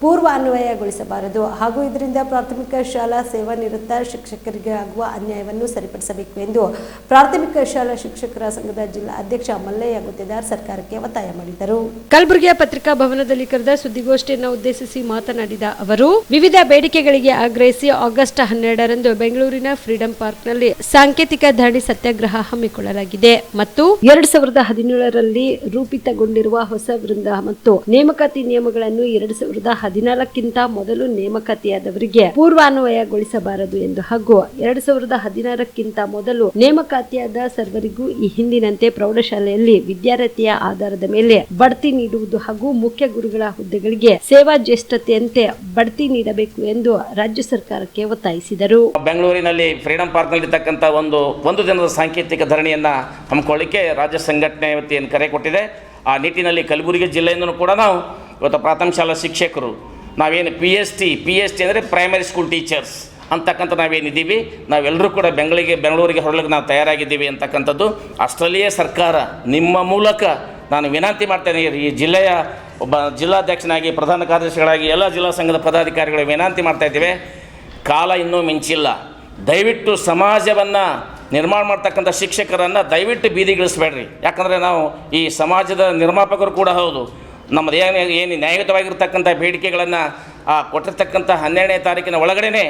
ಪೂರ್ವ ಅನ್ವಯಗೊಳಿಸಬಾರದು ಹಾಗೂ ಇದರಿಂದ ಪ್ರಾಥಮಿಕ ಶಾಲಾ ಸೇವಾ ನಿರತ ಶಿಕ್ಷಕರಿಗೆ ಆಗುವ ಅನ್ಯಾಯವನ್ನು ಸರಿಪಡಿಸಬೇಕು ಎಂದು ಪ್ರಾಥಮಿಕ ಶಾಲಾ ಶಿಕ್ಷಕರ ಸಂಘದ ಜಿಲ್ಲಾ ಅಧ್ಯಕ್ಷ ಮಲ್ಲಯ್ಯ ಗುತ್ತೇದಾರ್ ಸರ್ಕಾರಕ್ಕೆ ಒತ್ತಾಯ ಮಾಡಿದರು. ಕಲಬುರಗಿಯ ಪತ್ರಿಕಾ ಭವನದಲ್ಲಿ ಕರೆದ ಸುದ್ದಿಗೋಷ್ಠಿಯನ್ನು ಉದ್ದೇಶಿಸಿ ಮಾತನಾಡಿದ ಅವರು, ವಿವಿಧ ಬೇಡಿಕೆಗಳಿಗೆ ಆಗ್ರಹಿಸಿ ಆಗಸ್ಟ್ 12ರಂದು ಬೆಂಗಳೂರಿನ ಫ್ರೀಡಂ ಪಾರ್ಕ್ನಲ್ಲಿ ಸಾಂಕೇತಿಕ ಧರಣಿ ಸತ್ಯಾಗ್ರಹ ಹಮ್ಮಿಕೊಳ್ಳಲಾಗಿದೆ ಮತ್ತು 2017ರಲ್ಲಿ ರೂಪಿತಗೊಂಡಿರುವ ಹೊಸ ವೃಂದ ಮತ್ತು ನೇಮಕಾತಿ ನಿಯಮಗಳನ್ನು 2014ಕ್ಕಿಂತ ಮೊದಲು ನೇಮಕಾತಿಯಾದವರಿಗೆ ಪೂರ್ವಾನ್ವಯಗೊಳಿಸಬಾರದು ಎಂದು ಹಾಗೂ 2016ಕ್ಕಿಂತ ಮೊದಲು ನೇಮಕಾತಿಯಾದ ಸರ್ವರಿಗೂ ಈ ಹಿಂದಿನಂತೆ ಪ್ರೌಢಶಾಲೆಯಲ್ಲಿ ವಿದ್ಯಾರ್ಥಿಯ ಆಧಾರದ ಮೇಲೆ ಬಡ್ತಿ ನೀಡುವುದು ಹಾಗೂ ಮುಖ್ಯ ಗುರುಗಳ ಹುದ್ದೆಗಳಿಗೆ ಸೇವಾ ಜ್ಯೇಷ್ಠತೆಯಂತೆ ಬಡ್ತಿ ನೀಡಬೇಕು ಎಂದು ರಾಜ್ಯ ಸರ್ಕಾರಕ್ಕೆ ಒತ್ತಾಯಿಸಿದರು. ಬೆಂಗಳೂರಿನಲ್ಲಿ ಫ್ರೀಡಂ ಪಾರ್ಕ್ನಲ್ಲಿರ್ತಕ್ಕಂಥ ಒಂದು ದಿನದ ಸಾಂಕೇತಿಕ ಧರಣಿಯನ್ನು ಹಮ್ಮಿಕೊಳ್ಳಿಕ್ಕೆ ರಾಜ್ಯ ಸಂಘಟನೆ ವತಿಯನ್ನು ಕರೆ ಕೊಟ್ಟಿದೆ. ಆ ನಿಟ್ಟಿನಲ್ಲಿ ಕಲಬುರಗಿ ಜಿಲ್ಲೆಯಿಂದಲೂ ಕೂಡ ನಾವು ಇವತ್ತು ಪ್ರಾಥಮಿಕ ಶಾಲಾ ಶಿಕ್ಷಕರು ನಾವೇನು PST ಅಂದರೆ ಪ್ರೈಮರಿ ಸ್ಕೂಲ್ ಟೀಚರ್ಸ್ ಅಂತಕ್ಕಂಥ ನಾವೇನಿದ್ದೀವಿ, ನಾವೆಲ್ಲರೂ ಕೂಡ ಬೆಂಗಳೂರಿಗೆ ಹೊರಲಿಕ್ಕೆ ನಾವು ತಯಾರಾಗಿದ್ದೀವಿ ಅಂತಕ್ಕಂಥದ್ದು ಅಷ್ಟರಲ್ಲಿಯೇ ಸರ್ಕಾರ ನಿಮ್ಮ ಮೂಲಕ ನಾನು ವಿನಂತಿ ಮಾಡ್ತೇನೆ. ಈ ಜಿಲ್ಲೆಯ ಒಬ್ಬ ಜಿಲ್ಲಾಧ್ಯಕ್ಷನಾಗಿ, ಪ್ರಧಾನ ಕಾರ್ಯದರ್ಶಿಗಳಾಗಿ ಎಲ್ಲ ಜಿಲ್ಲಾ ಸಂಘದ ಪದಾಧಿಕಾರಿಗಳಿಗೆ ವಿನಂತಿ ಮಾಡ್ತಾ ಇದ್ದೇವೆ, ಕಾಲ ಇನ್ನೂ ಮಿಂಚಿಲ್ಲ. ದಯವಿಟ್ಟು ಸಮಾಜವನ್ನು ನಿರ್ಮಾಣ ಮಾಡ್ತಕ್ಕಂಥ ಶಿಕ್ಷಕರನ್ನು ದಯವಿಟ್ಟು ಬೀದಿಗಿಳಿಸ್ಬೇಡ್ರಿ. ಯಾಕಂದರೆ ನಾವು ಈ ಸಮಾಜದ ನಿರ್ಮಾಪಕರು ಕೂಡ ಹೌದು. ನಮ್ಮದು ಏನು ನ್ಯಾಯಯುತವಾಗಿರ್ತಕ್ಕಂಥ ಬೇಡಿಕೆಗಳನ್ನು ಕೊಟ್ಟಿರ್ತಕ್ಕಂಥ 12ನೇ ತಾರೀಕಿನ ಒಳಗಡೆ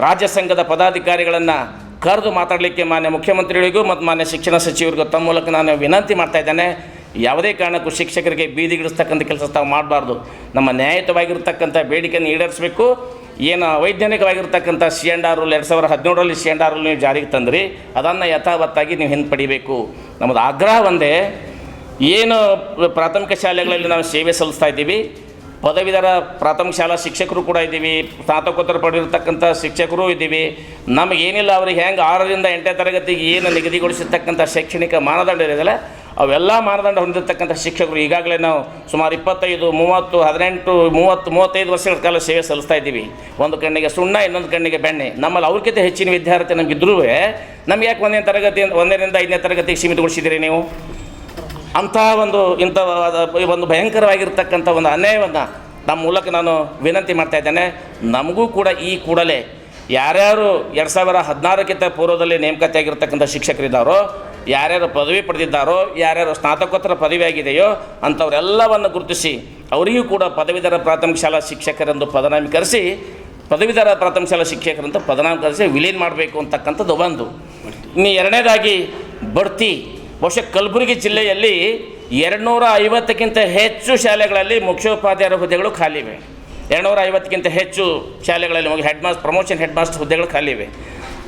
ರಾಜ್ಯ ಸಂಘದ ಪದಾಧಿಕಾರಿಗಳನ್ನು ಕರೆದು ಮಾತಾಡಲಿಕ್ಕೆ ಮಾನ್ಯ ಮುಖ್ಯಮಂತ್ರಿಗಳಿಗೂ ಮತ್ತು ಮಾನ್ಯ ಶಿಕ್ಷಣ ಸಚಿವರಿಗೂ ತಮ್ಮ ಮೂಲಕ ನಾನು ವಿನಂತಿ ಮಾಡ್ತಾ ಇದ್ದೇನೆ. ಯಾವುದೇ ಕಾರಣಕ್ಕೂ ಶಿಕ್ಷಕರಿಗೆ ಬೀದಿಗಿಳಿಸ್ತಕ್ಕಂಥ ಕೆಲಸ ತಾವು ಮಾಡಬಾರ್ದು. ನಮ್ಮ ನ್ಯಾಯಯುತವಾಗಿರ್ತಕ್ಕಂಥ ಬೇಡಿಕೆಯನ್ನು ಈಡೇರಿಸಬೇಕು. ಏನು ಅವೈಜ್ಞಾನಿಕವಾಗಿರ್ತಕ್ಕಂಥ C&R ರೂಲ್ 2017ರಲ್ಲಿ C&R ರೂಲ್ ನೀವು ಜಾರಿಗೆ ತಂದ್ರಿ, ಅದನ್ನು ಯಥಾವತ್ತಾಗಿ ನೀವು ಹಿಂಪಡಿಬೇಕು. ನಮ್ಮದು ಆಗ್ರಹ ಒಂದೇ, ಏನು ಪ್ರಾಥಮಿಕ ಶಾಲೆಗಳಲ್ಲಿ ನಾವು ಸೇವೆ ಸಲ್ಲಿಸ್ತಾ ಇದ್ದೀವಿ, ಪದವೀಧರ ಪ್ರಾಥಮಿಕ ಶಾಲಾ ಶಿಕ್ಷಕರು ಕೂಡ ಇದ್ದೀವಿ, ಸ್ನಾತಕೋತ್ತರ ಪಡೆದಿರ್ತಕ್ಕಂಥ ಶಿಕ್ಷಕರು ಇದ್ದೀವಿ. ನಮಗೇನಿಲ್ಲ ಅವ್ರಿಗೆ ಹೆಂಗೆ 6ರಿಂದ 8ನೇ ತರಗತಿಗೆ ಏನು ನಿಗದಿಗೊಳಿಸಿರ್ತಕ್ಕಂಥ ಶೈಕ್ಷಣಿಕ ಮಾನದಂಡ ಇರೋದಿಲ್ಲ ಅವೆಲ್ಲ ಮಾನದಂಡ ಹೊಂದಿರತಕ್ಕಂಥ ಶಿಕ್ಷಕರು ಈಗಾಗಲೇ ನಾವು ಸುಮಾರು 25, 30, 18, 30, 35 ವರ್ಷಗಳ ಕಾಲ ಸೇವೆ ಸಲ್ಲಿಸ್ತಾ ಇದ್ದೀವಿ. ಒಂದು ಕಣ್ಣಿಗೆ ಸುಣ್ಣ, ಇನ್ನೊಂದು ಕಣ್ಣಿಗೆ ಬೆಣ್ಣೆ. ನಮ್ಮಲ್ಲಿ ಅವ್ರಿಗಿಂತ ಹೆಚ್ಚಿನ ವಿದ್ಯಾರ್ಥಿ ನಮಗಿದ್ರೂ ನಮ್ಗೆ ಯಾಕೆ 1ರಿಂದ 5ನೇ ತರಗತಿಗೆ ಸೀಮಿತಗೊಳಿಸಿದ್ದೀರಿ ನೀವು? ಇಂಥ ಒಂದು ಭಯಂಕರವಾಗಿರ್ತಕ್ಕಂಥ ಒಂದು ಅನ್ಯಾಯವನ್ನು ನಮ್ಮ ಮೂಲಕ ನಾನು ವಿನಂತಿ ಮಾಡ್ತಾ ಇದ್ದೇನೆ. ನಮಗೂ ಕೂಡ ಈ ಕೂಡಲೇ ಯಾರ್ಯಾರು 2016ಕ್ಕಿಂತ ಪೂರ್ವದಲ್ಲಿ ನೇಮಕಾತಿ ಆಗಿರ್ತಕ್ಕಂಥ ಶಿಕ್ಷಕರಿದ್ದಾರೋ, ಯಾರ್ಯಾರು ಪದವಿ ಪಡೆದಿದ್ದಾರೋ, ಯಾರ್ಯಾರು ಸ್ನಾತಕೋತ್ತರ ಪದವಿ ಆಗಿದೆಯೋ ಅಂಥವರೆಲ್ಲವನ್ನು ಗುರುತಿಸಿ ಅವರಿಗೂ ಕೂಡ ಪದವೀಧರ ಪ್ರಾಥಮಿಕ ಶಾಲಾ ಶಿಕ್ಷಕರೆಂದು ಪದನಾಮೀಕರಿಸಿ ವಿಲೀನ ಮಾಡಬೇಕು ಅಂತಕ್ಕಂಥದ್ದು ಒಂದು. ಇನ್ನು ಎರಡನೇದಾಗಿ ಬಡ್ತಿ. ಬಹುಶಃ ಕಲಬುರಗಿ ಜಿಲ್ಲೆಯಲ್ಲಿ 250ಕ್ಕಿಂತ ಹೆಚ್ಚು ಶಾಲೆಗಳಲ್ಲಿ ಮುಖ್ಯೋಪಾಧ್ಯಾಯರ ಹುದ್ದೆಗಳು ಖಾಲಿವೆ. 250ಕ್ಕಿಂತ ಹೆಚ್ಚು ಶಾಲೆಗಳಲ್ಲಿ ಪ್ರಮೋಷನ್ ಹೆಡ್ ಮಾಸ್ಟರ್ ಹುದ್ದೆಗಳು ಖಾಲಿವೆ.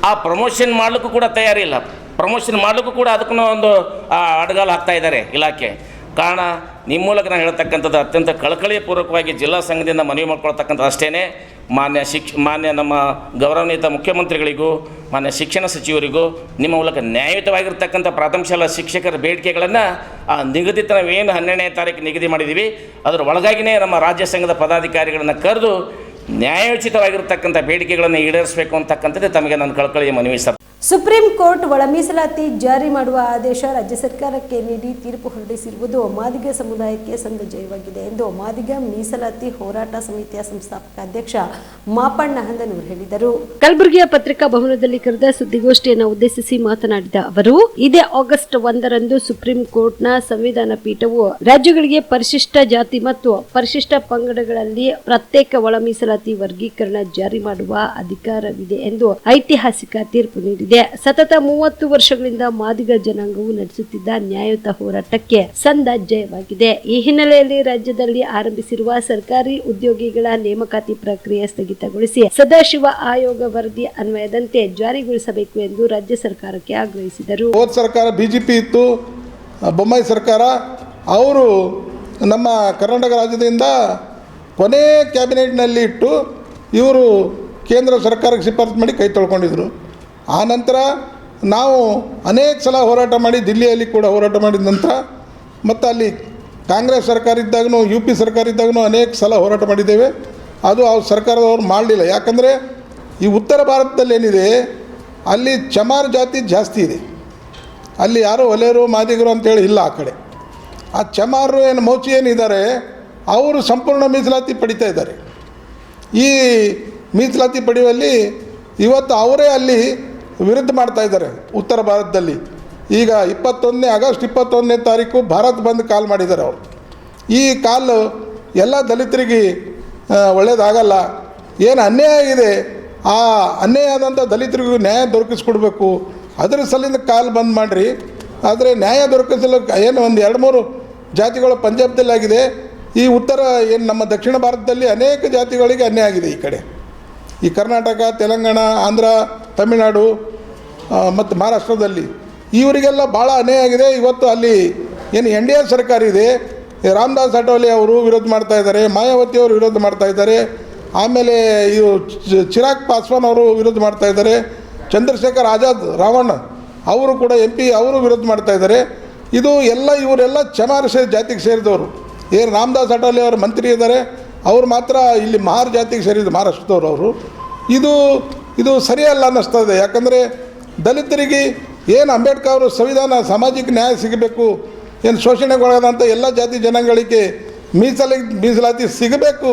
ಆ ಪ್ರಮೋಷನ್ ಮಾಡಲಿಕ್ಕೂ ಕೂಡ ತಯಾರಿಲ್ಲ. ಪ್ರಮೋಷನ್ ಮಾಡಲಿಕ್ಕೂ ಕೂಡ ಅದಕ್ಕೂ ಒಂದು ಅಡಗಾಲು ಹಾಕ್ತಾ ಇದ್ದಾರೆ ಇಲಾಖೆ. ಕಾರಣ ನಿಮ್ಮ ಮೂಲಕ ನಾನು ಹೇಳ್ತಕ್ಕಂಥದ್ದು ಅತ್ಯಂತ ಕಳಕಳಿಪೂರ್ವಕವಾಗಿ ಜಿಲ್ಲಾ ಸಂಘದಿಂದ ಮನವಿ ಮಾಡ್ಕೊಳ್ತಕ್ಕಂಥದ್ದು ಅಷ್ಟೇ. ಮಾನ್ಯ ನಮ್ಮ ಗೌರವಾನ್ವಿತ ಮುಖ್ಯಮಂತ್ರಿಗಳಿಗೂ ಮಾನ್ಯ ಶಿಕ್ಷಣ ಸಚಿವರಿಗೂ ನಿಮ್ಮ ಮೂಲಕ ನ್ಯಾಯಯುತವಾಗಿರ್ತಕ್ಕಂಥ ಪ್ರಾಥಮಿಕ ಶಾಲಾ ಶಿಕ್ಷಕರ ಬೇಡಿಕೆಗಳನ್ನು ನಿಗದಿತ ನಾವೇನು 12ನೇ ತಾರೀಕು ನಿಗದಿ ಮಾಡಿದ್ದೀವಿ ಅದರ ಒಳಗಾಗಿಯೇ ನಮ್ಮ ರಾಜ್ಯ ಸಂಘದ ಪದಾಧಿಕಾರಿಗಳನ್ನು ಕರೆದು ನ್ಯಾಯೋಚಿತವಾಗಿರ್ತಕ್ಕಂಥ ಬೇಡಿಕೆಗಳನ್ನು ಈಡೇರಿಸಬೇಕು ಅಂತಕ್ಕಂಥದ್ದು ತಮಗೆ ನನ್ನ ಕಳಕಳಿಯ ಮನವಿ ಸರ್. ಸುಪ್ರೀಂ ಕೋರ್ಟ್ ಒಳ ಮೀಸಲಾತಿ ಜಾರಿ ಮಾಡುವ ಆದೇಶ ರಾಜ್ಯ ಸರ್ಕಾರಕ್ಕೆ ನೀಡಿ ತೀರ್ಪು ಹೊರಡಿಸಿರುವುದು ಮಾದಿಗ ಸಮುದಾಯಕ್ಕೆ ಸಂದ ಜಯವಾಗಿದೆ ಎಂದು ಮಾದಿಗ ಮೀಸಲಾತಿ ಹೋರಾಟ ಸಮಿತಿಯ ಸಂಸ್ಥಾಪಕ ಅಧ್ಯಕ್ಷ ಮಾಪಣ್ಣ ಹಂದನೂರ್ ಹೇಳಿದರು. ಕಲಬುರಗಿಯ ಪತ್ರಿಕಾ ಭವನದಲ್ಲಿ ಕರೆದ ಸುದ್ದಿಗೋಷ್ಠಿಯನ್ನು ಉದ್ದೇಶಿಸಿ ಮಾತನಾಡಿದ ಅವರು, ಇದೇ ಆಗಸ್ಟ್ 1ರಂದು ಸುಪ್ರೀಂ ಕೋರ್ಟ್ನ ಸಂವಿಧಾನ ಪೀಠವು ರಾಜ್ಯಗಳಿಗೆ ಪರಿಶಿಷ್ಟ ಜಾತಿ ಮತ್ತು ಪರಿಶಿಷ್ಟ ಪಂಗಡಗಳಲ್ಲಿ ಪ್ರತ್ಯೇಕ ಒಳ ಮೀಸಲಾತಿ ವರ್ಗೀಕರಣ ಜಾರಿ ಮಾಡುವ ಅಧಿಕಾರವಿದೆ ಎಂದು ಐತಿಹಾಸಿಕ ತೀರ್ಪು ನೀಡಿದೆ. ಸತತ 30 ವರ್ಷಗಳಿಂದ ಮಾದಿಗ ಜನಾಂಗವು ನಡೆಸುತ್ತಿದ್ದ ನ್ಯಾಯಯುತ ಹೋರಾಟಕ್ಕೆ ಸಂದ ಜಯವಾಗಿದೆ. ಈ ಹಿನ್ನೆಲೆಯಲ್ಲಿ ರಾಜ್ಯದಲ್ಲಿ ಆರಂಭಿಸಿರುವ ಸರ್ಕಾರಿ ಉದ್ಯೋಗಿಗಳ ನೇಮಕಾತಿ ಪ್ರಕ್ರಿಯೆ ಸ್ಥಗಿತಗೊಳಿಸಿ ಸದಾಶಿವ ಆಯೋಗ ವರದಿ ಅನ್ವಯದಂತೆ ಜಾರಿಗೊಳಿಸಬೇಕು ಎಂದು ರಾಜ್ಯ ಸರ್ಕಾರಕ್ಕೆ ಆಗ್ರಹಿಸಿದರು. ಹೋದ ಸರ್ಕಾರ ಬಿಜೆಪಿ ಇತ್ತು, ಬೊಮ್ಮಾಯಿ ಸರ್ಕಾರ, ಅವರು ನಮ್ಮ ಕರ್ನಾಟಕ ರಾಜ್ಯದಿಂದ ಕೊನೆ ಕ್ಯಾಬಿನೆಟ್ನಲ್ಲಿ ಇಟ್ಟು ಇವರು ಕೇಂದ್ರ ಸರ್ಕಾರಕ್ಕೆ ಶಿಫಾರಸು ಮಾಡಿ ಕೈ ತೊಳ್ಕೊಂಡಿದ್ರು. ಆ ನಂತರ ನಾವು ಅನೇಕ ಸಲ ಹೋರಾಟ ಮಾಡಿ ದಿಲ್ಲಿಯಲ್ಲಿ ಕೂಡ ಹೋರಾಟ ಮಾಡಿದ ನಂತರ ಮತ್ತು ಅಲ್ಲಿ ಕಾಂಗ್ರೆಸ್ ಸರ್ಕಾರ ಇದ್ದಾಗೂ UP ಸರ್ಕಾರ ಇದ್ದಾಗೂ ಅನೇಕ ಸಲ ಹೋರಾಟ ಮಾಡಿದ್ದೇವೆ. ಅದು ಆ ಸರ್ಕಾರದವ್ರು ಮಾಡಲಿಲ್ಲ. ಯಾಕಂದರೆ ಈ ಉತ್ತರ ಭಾರತದಲ್ಲಿ ಏನಿದೆ ಅಲ್ಲಿ ಚಮಾರ್ ಜಾತಿ ಜಾಸ್ತಿ ಇದೆ. ಅಲ್ಲಿ ಯಾರೋ ಒಲೆಯರು ಮಾದಿಗರು ಅಂತೇಳಿ ಇಲ್ಲ. ಆ ಕಡೆ ಆ ಚಮಾರು ಏನು ಮೌಚಿ ಏನಿದ್ದಾರೆ ಅವರು ಸಂಪೂರ್ಣ ಮೀಸಲಾತಿ ಪಡಿತಾ ಇದ್ದಾರೆ. ಈ ಮೀಸಲಾತಿ ಪಡೆಯುವಲ್ಲಿ ಇವತ್ತು ಅವರೇ ಅಲ್ಲಿ ವಿರುದ್ಧ ಮಾಡ್ತಾ ಇದ್ದಾರೆ ಉತ್ತರ ಭಾರತದಲ್ಲಿ. ಈಗ ಆಗಸ್ಟ್ 21ನೇ ತಾರೀಕು ಭಾರತ್ ಬಂದ್ ಕಾಲ್ ಮಾಡಿದ್ದಾರೆ ಅವರು. ಈ ಕಾಲು ಎಲ್ಲ ದಲಿತರಿಗೆ ಒಳ್ಳೆಯದಾಗಲ್ಲ. ಏನು ಅನ್ಯಾಯ ಆಗಿದೆ ಆ ಅನ್ಯಾಯ ಆದಂಥ ದಲಿತರಿಗೂ ನ್ಯಾಯ ದೊರಕಿಸ್ಕೊಡ್ಬೇಕು. ಅದರ ಸಲಿಂದ ಕಾಲ್ ಬಂದ್ ಮಾಡಿರಿ. ಆದರೆ ನ್ಯಾಯ ದೊರಕಿಸಲು ಏನು ಒಂದು 2-3 ಜಾತಿಗಳು ಪಂಜಾಬ್ದಲ್ಲಿ ಆಗಿದೆ. ಈ ಉತ್ತರ ಏನು ನಮ್ಮ ದಕ್ಷಿಣ ಭಾರತದಲ್ಲಿ ಅನೇಕ ಜಾತಿಗಳಿಗೆ ಅನ್ಯಾಯ ಆಗಿದೆ. ಈ ಕಡೆ ಈ ಕರ್ನಾಟಕ, ತೆಲಂಗಾಣ, ಆಂಧ್ರ, ತಮಿಳುನಾಡು ಮತ್ತು ಮಹಾರಾಷ್ಟ್ರದಲ್ಲಿ ಇವರಿಗೆಲ್ಲ ಭಾಳ ಅನ್ಯಾಯ ಆಗಿದೆ. ಇವತ್ತು ಅಲ್ಲಿ ಏನು NDA ಸರ್ಕಾರ ಇದೆ, ರಾಮದಾಸ್ ಅಠಾವಲೆ ಅವರು ವಿರೋಧ ಮಾಡ್ತಾ ಇದ್ದಾರೆ, ಮಾಯಾವತಿ ಅವರು ವಿರೋಧ ಮಾಡ್ತಾ ಇದ್ದಾರೆ, ಆಮೇಲೆ ಇವು ಚಿರಾಗ್ ಪಾಸ್ವಾನ್ ಅವರು ವಿರೋಧ ಮಾಡ್ತಾ ಇದ್ದಾರೆ, ಚಂದ್ರಶೇಖರ್ ಆಜಾದ್ ರಾವಣ್ ಅವರು ಕೂಡ MP ಅವರು ವಿರೋಧ ಮಾಡ್ತಾ ಇದ್ದಾರೆ. ಇದು ಎಲ್ಲ ಇವರೆಲ್ಲ ಚಮಾರ್ ಜಾತಿಗೆ ಸೇರಿದವರು. ಏನು ರಾಮದಾಸ್ ಅಠಾವಲೆ ಅವರು ಮಂತ್ರಿ ಇದ್ದಾರೆ, ಅವರು ಮಾತ್ರ ಇಲ್ಲಿ ಮಹಾರ್ ಜಾತಿಗೆ ಸೇರಿದ ಮಹಾರಾಷ್ಟ್ರದವರು ಅವರು. ಇದು ಸರಿಯಲ್ಲ ಅನ್ನಿಸ್ತದೆ. ಯಾಕಂದರೆ ದಲಿತರಿಗೆ ಏನು ಅಂಬೇಡ್ಕರ್ ಅವರು ಸಂವಿಧಾನ ಸಾಮಾಜಿಕ ನ್ಯಾಯ ಸಿಗಬೇಕು, ಏನು ಶೋಷಣೆಗೊಳಗಾದಂಥ ಎಲ್ಲ ಜಾತಿ ಜನಾಂಗಗಳಿಗೆ ಮೀಸಲಾತಿ ಸಿಗಬೇಕು,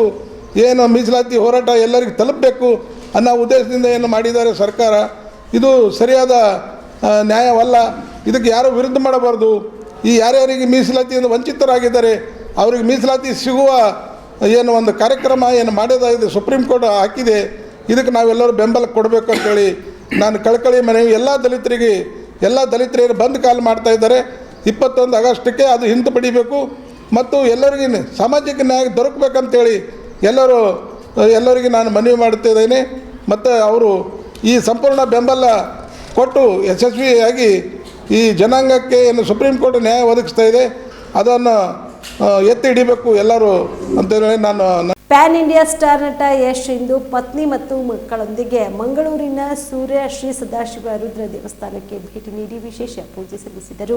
ಏನು ಮೀಸಲಾತಿ ಹೋರಾಟ ಎಲ್ಲರಿಗೂ ತಲುಪಬೇಕು ಅನ್ನೋ ಉದ್ದೇಶದಿಂದ ಏನು ಮಾಡಿದ್ದಾರೆ ಸರ್ಕಾರ, ಇದು ಸರಿಯಾದ ನ್ಯಾಯವಲ್ಲ. ಇದಕ್ಕೆ ಯಾರೂ ವಿರುದ್ಧ ಮಾಡಬಾರ್ದು. ಈ ಯಾರ್ಯಾರಿಗೆ ಮೀಸಲಾತಿಯಿಂದ ವಂಚಿತರಾಗಿದ್ದಾರೆ ಅವ್ರಿಗೆ ಮೀಸಲಾತಿ ಸಿಗುವ ಏನು ಒಂದು ಕಾರ್ಯಕ್ರಮ ಏನು ಮಾಡೋದಾಗಿದೆ ಸುಪ್ರೀಂ ಕೋರ್ಟ್ ಹಾಕಿದೆ. ಇದಕ್ಕೆ ನಾವೆಲ್ಲರೂ ಬೆಂಬಲ ಕೊಡಬೇಕು ಅಂತೇಳಿ ನಾನು ಕಳಕಳಿ ಮನವಿ ಎಲ್ಲ ದಲಿತರೇನು ಬಂದ್ ಕಾಲ್ ಮಾಡ್ತಾ ಇದ್ದಾರೆ. 21 ಆಗಸ್ಟ್ಗೆ ಅದು ಹಿಂದೆ ಮತ್ತು ಎಲ್ಲರಿಗೂ ಸಾಮಾಜಿಕ ನ್ಯಾಯ ದೊರಕಬೇಕಂತೇಳಿ ಎಲ್ಲರಿಗೆ ನಾನು ಮನವಿ ಮಾಡ್ತಿದ್ದೇನೆ. ಮತ್ತು ಅವರು ಈ ಸಂಪೂರ್ಣ ಬೆಂಬಲ ಕೊಟ್ಟು ಯಶಸ್ವಿಯಾಗಿ ಈ ಜನಾಂಗಕ್ಕೆ ಏನು ಸುಪ್ರೀಂ ಕೋರ್ಟ್ ನ್ಯಾಯ ಒದಗಿಸ್ತಾ ಇದೆ ಅದನ್ನು ಎತ್ತಿ ಹಿಡಿಬೇಕು ಎಲ್ಲರೂ ಅಂತೇಳಿ ನಾನು ಪ್ಯಾನ್ ಇಂಡಿಯಾ ಸ್ಟಾರ್ ನಟ ಯಶ್ ಇಂದು ಪತ್ನಿ ಮತ್ತು ಮಕ್ಕಳೊಂದಿಗೆ ಮಂಗಳೂರಿನ ಸೂರ್ಯ ಶ್ರೀ ಸದಾಶಿವ ರುದ್ರ ದೇವಸ್ಥಾನಕ್ಕೆ ಭೇಟಿ ನೀಡಿ ವಿಶೇಷ ಪೂಜೆ ಸಲ್ಲಿಸಿದರು.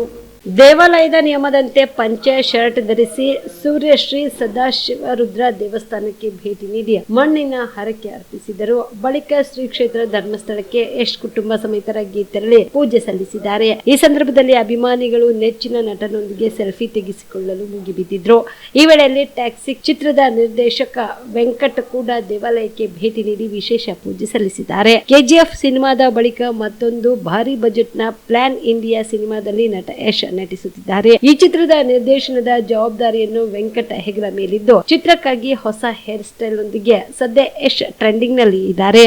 ದೇವಾಲಯದ ನಿಯಮದಂತೆ ಪಂಚೆ ಶರ್ಟ್ ಧರಿಸಿ ಸೂರ್ಯ ಶ್ರೀ ಸದಾಶಿವ ರುದ್ರ ದೇವಸ್ಥಾನಕ್ಕೆ ಭೇಟಿ ನೀಡಿ ಮಣ್ಣಿನ ಹರಕೆ ಅರ್ಪಿಸಿದರು. ಬಳಿಕ ಶ್ರೀ ಕ್ಷೇತ್ರ ಧರ್ಮಸ್ಥಳಕ್ಕೆ ಯಶ್ ಕುಟುಂಬ ಸಮೇತರಾಗಿ ತೆರಳಿ ಪೂಜೆ ಸಲ್ಲಿಸಿದ್ದಾರೆ. ಈ ಸಂದರ್ಭದಲ್ಲಿ ಅಭಿಮಾನಿಗಳು ನೆಚ್ಚಿನ ನಟನೊಂದಿಗೆ ಸೆಲ್ಫಿ ತೆಗೆಸಿಕೊಳ್ಳಲು ಮುಗಿಬಿದ್ದಿದ್ರು. ಈ ವೇಳೆಯಲ್ಲಿ ಟ್ಯಾಕ್ಸಿ ಚಿತ್ರದ ನಿರ್ದೇಶಕ ವೆಂಕಟ್ ಕೂಡ ದೇವಾಲಯಕ್ಕೆ ಭೇಟಿ ನೀಡಿ ವಿಶೇಷ ಪೂಜೆ ಸಲ್ಲಿಸಿದ್ದಾರೆ. ಕೆಜಿಎಫ್ ಸಿನಿಮಾದ ಬಳಿಕ ಮತ್ತೊಂದು ಭಾರಿ ಬಜೆಟ್ ನ ಪ್ಲಾನ್ ಇಂಡಿಯಾ ಸಿನಿಮಾದಲ್ಲಿ ನಟ ಯಶ್ ನಟಿಸುತ್ತಿದ್ದಾರೆ. ಈ ಚಿತ್ರದ ನಿರ್ದೇಶನದ ಜವಾಬ್ದಾರಿಯನ್ನು ವೆಂಕಟ್ ಹೆಗಲ ಮೇಲಿದ್ದು, ಚಿತ್ರಕ್ಕಾಗಿ ಹೊಸ ಹೇರ್ ಸ್ಟೈಲ್ ನೊಂದಿಗೆ ಸದ್ಯ ಯಶ್ ಟ್ರೆಂಡಿಂಗ್ ನಲ್ಲಿ ಇದ್ದಾರೆ.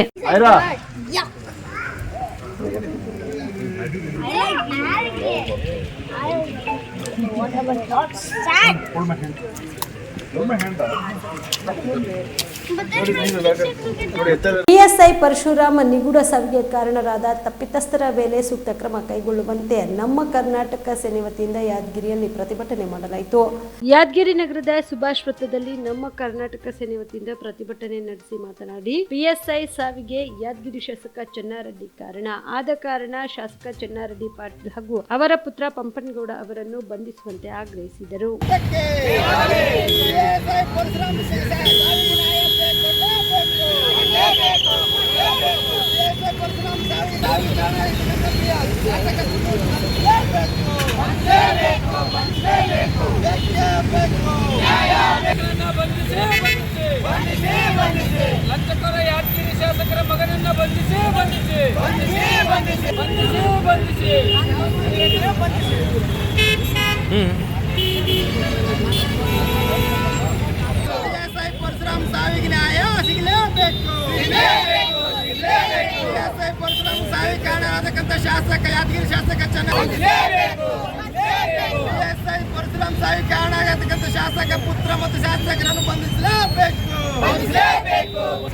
ಪಿಎಸ್ಐ ಪರಶುರಾಮ ನಿಗೂಢ ಸಾವಿಗೆ ಕಾರಣರಾದ ತಪ್ಪಿತಸ್ಥರ ಮೇಲೆ ಸೂಕ್ತ ಕ್ರಮ ಕೈಗೊಳ್ಳುವಂತೆ ನಮ್ಮ ಕರ್ನಾಟಕ ಸೇನೆ ವತಿಯಿಂದ ಯಾದಗಿರಿಯಲ್ಲಿ ಪ್ರತಿಭಟನೆ ಮಾಡಲಾಯಿತು. ಯಾದಗಿರಿ ನಗರದ ಸುಭಾಷ್ ವೃತ್ತದಲ್ಲಿ ನಮ್ಮ ಕರ್ನಾಟಕ ಸೇನೆ ವತಿಯಿಂದ ಪ್ರತಿಭಟನೆ ನಡೆಸಿ ಮಾತನಾಡಿ, ಪಿಎಸ್ಐ ಸಾವಿಗೆ ಯಾದಗಿರಿ ಶಾಸಕ ಚೆನ್ನಾರೆಡ್ಡಿ ಕಾರಣ. ಆದ ಕಾರಣ ಶಾಸಕ ಚೆನ್ನಾರೆಡ್ಡಿ ಪಾಟೀಲ್ ಹಾಗೂ ಅವರ ಪುತ್ರ ಪಂಪನಗೌಡ ಅವರನ್ನು ಬಂಧಿಸುವಂತೆ ಆಗ್ರಹಿಸಿದರು. ಲಂಚಕೋರ ಯಾದಗಿರಿ ಶಾಸಕರ ಮಗನನ್ನ ಬಂಧಿಸಿ ಪರಶುರಾಮ ಸಾವಿಗೆ ನ್ಯಾಯ ಸಿಗಲೇಬೇಕು. ಪರಶುರಾಮ ಸಾವಿಗೆ ಕಾರಣರಾದಕ್ಕಂಥ ಶಾಸಕ ಯಾದಗಿರಿ ಶಾಸಕ ಪರಶುರಾಮ ಸಾವಿಗೆ ಕಾರಣ ಆಗತಕ್ಕಂಥ ಶಾಸಕ ಪುತ್ರ ಮತ್ತು ಶಾಸಕರನ್ನು ಬಂಧಿಸಲೇಬೇಕು.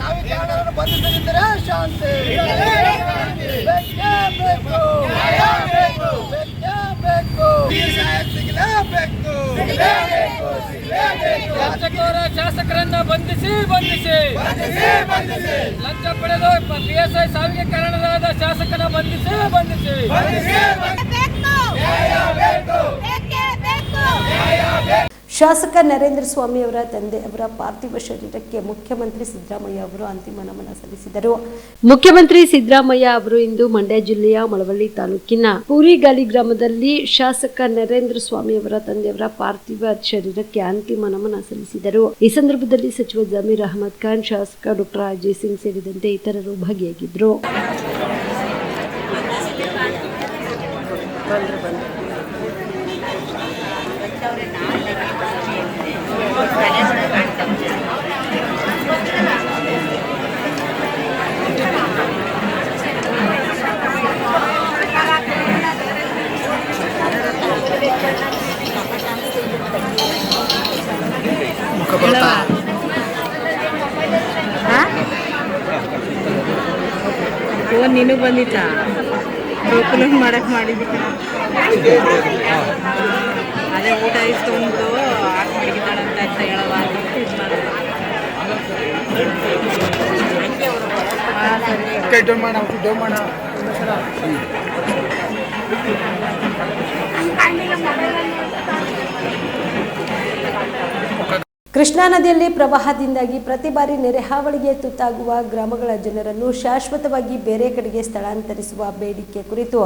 ಸಾವಿಗೆ ಕಾರಣರನ್ನು ಬಂಧಿಸದಿದ್ದರೆ ಶಾಂತಿ ಸಿಗಲೇಬೇಕು. ಲಂಚಕೋರ ಶಾಸಕರನ್ನ ಬಂಧಿಸಿ ಲಂಚ ಪಡೆದು ಪಿಎಸ್ಐ ಸಾವಿಗೆ ಕಾರಣರಾದ ಶಾಸಕನ ಬಂಧಿಸಿ ಶಾಸಕ ನರೇಂದ್ರ ಸ್ವಾಮಿ ಅವರ ತಂದೆ ಅವರ ಪಾರ್ಥಿವ ಶರೀರಕ್ಕೆ ಮುಖ್ಯಮಂತ್ರಿ ಸಿದ್ದರಾಮಯ್ಯ ಅವರು ಅಂತಿಮ ನಮನ ಸಲ್ಲಿಸಿದರು. ಮುಖ್ಯಮಂತ್ರಿ ಸಿದ್ದರಾಮಯ್ಯ ಅವರು ಇಂದು ಮಂಡ್ಯ ಜಿಲ್ಲೆಯ ಮಳವಳ್ಳಿ ತಾಲೂಕಿನ ಪೂರಿಗಾಲಿ ಗ್ರಾಮದಲ್ಲಿ ಶಾಸಕ ನರೇಂದ್ರ ಸ್ವಾಮಿ ಅವರ ತಂದೆಯವರ ಪಾರ್ಥಿವ ಶರೀರಕ್ಕೆ ಅಂತಿಮ ನಮನ ಸಲ್ಲಿಸಿದರು. ಈ ಸಂದರ್ಭದಲ್ಲಿ ಸಚಿವ ಜಮೀರ್ ಅಹಮದ್ ಖಾನ್, ಶಾಸಕ ಡಾಕ್ಟರ್ ಅಜಯ್ ಸಿಂಗ್ ಸೇರಿದಂತೆ ಇತರರು ಭಾಗಿಯಾಗಿದ್ದರು. ನೀನು ಬಂದಿತ್ತ ರೋಪಲೋನ್ ಮಾಡಕ್ ಮಾಡಿದ್ದ ಅದೇ ಊಟ ಇಸ್ಕೊಂಡು ಹಾಕಿ ಮಡಗಿದ್ದಾಳಂತ ಅಂತ ಹೇಳವ ಕೃಷ್ಣಾ ನದಿಯಲ್ಲಿ ಪ್ರವಾಹದಿಂದಾಗಿ ಪ್ರತಿ ಬಾರಿ ನೆರೆ ಹಾವಳಿಗೆ ತುತ್ತಾಗುವ ಗ್ರಾಮಗಳ ಜನರನ್ನು ಶಾಶ್ವತವಾಗಿ ಬೇರೆ ಕಡೆಗೆ ಸ್ಥಳಾಂತರಿಸುವ ಬೇಡಿಕೆ ಕುರಿತು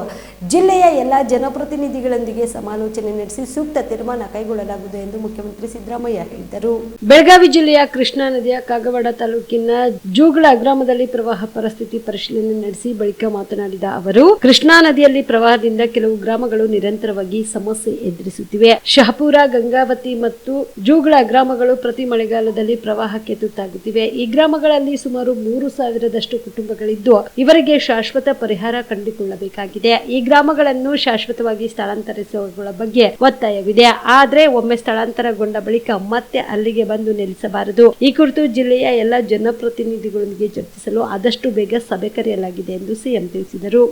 ಜಿಲ್ಲೆಯ ಎಲ್ಲ ಜನಪ್ರತಿನಿಧಿಗಳೊಂದಿಗೆ ಸಮಾಲೋಚನೆ ನಡೆಸಿ ಸೂಕ್ತ ತೀರ್ಮಾನ ಕೈಗೊಳ್ಳಲಾಗುವುದು ಎಂದು ಮುಖ್ಯಮಂತ್ರಿ ಸಿದ್ದರಾಮಯ್ಯ ಹೇಳಿದರು. ಬೆಳಗಾವಿ ಜಿಲ್ಲೆಯ ಕೃಷ್ಣಾ ನದಿಯ ಕಾಗವಾಡ ತಾಲೂಕಿನ ಜೂಗಳ ಗ್ರಾಮದಲ್ಲಿ ಪ್ರವಾಹ ಪರಿಸ್ಥಿತಿ ಪರಿಶೀಲನೆ ನಡೆಸಿ ಬಳಿಕ ಮಾತನಾಡಿದ ಅವರು, ಕೃಷ್ಣಾ ನದಿಯಲ್ಲಿ ಪ್ರವಾಹದಿಂದ ಕೆಲವು ಗ್ರಾಮಗಳು ನಿರಂತರವಾಗಿ ಸಮಸ್ಯೆ ಎದುರಿಸುತ್ತಿವೆ. ಶಹಪುರ, ಗಂಗಾವತಿ ಮತ್ತು ಜೂಗಳ ಗ್ರಾಮಗಳು ಪ್ರತಿ ಮಳೆಗಾಲದಲ್ಲಿ ಪ್ರವಾಹಕ್ಕೆ ತುತ್ತಾಗುತ್ತಿವೆ. ಈ ಗ್ರಾಮಗಳಲ್ಲಿ ಸುಮಾರು 3,000ದಷ್ಟು ಕುಟುಂಬಗಳಿದ್ದು ಇವರಿಗೆ ಶಾಶ್ವತ ಪರಿಹಾರ ಕಂಡುಕೊಳ್ಳಬೇಕಾಗಿದೆ. ಈ ಗ್ರಾಮಗಳನ್ನು ಶಾಶ್ವತವಾಗಿ ಸ್ಥಳಾಂತರಿಸುವ ಬಗ್ಗೆ ಒತ್ತಾಯವಿದೆ. ಆದರೆ ಒಮ್ಮೆ ಸ್ಥಳಾಂತರಗೊಂಡ ಬಳಿಕ ಮತ್ತೆ ಅಲ್ಲಿಗೆ ಬಂದು ನೆಲೆಸಬಾರದು. ಈ ಕುರಿತು ಜಿಲ್ಲೆಯ ಎಲ್ಲ ಜನಪ್ರತಿನಿಧಿಗಳೊಂದಿಗೆ ಚರ್ಚಿಸಲು ಆದಷ್ಟು ಬೇಗ ಸಭೆ ಕರೆಯಲಾಗಿದೆ ಎಂದು ಸಿಎಂ ತಿಳಿಸಿದರು.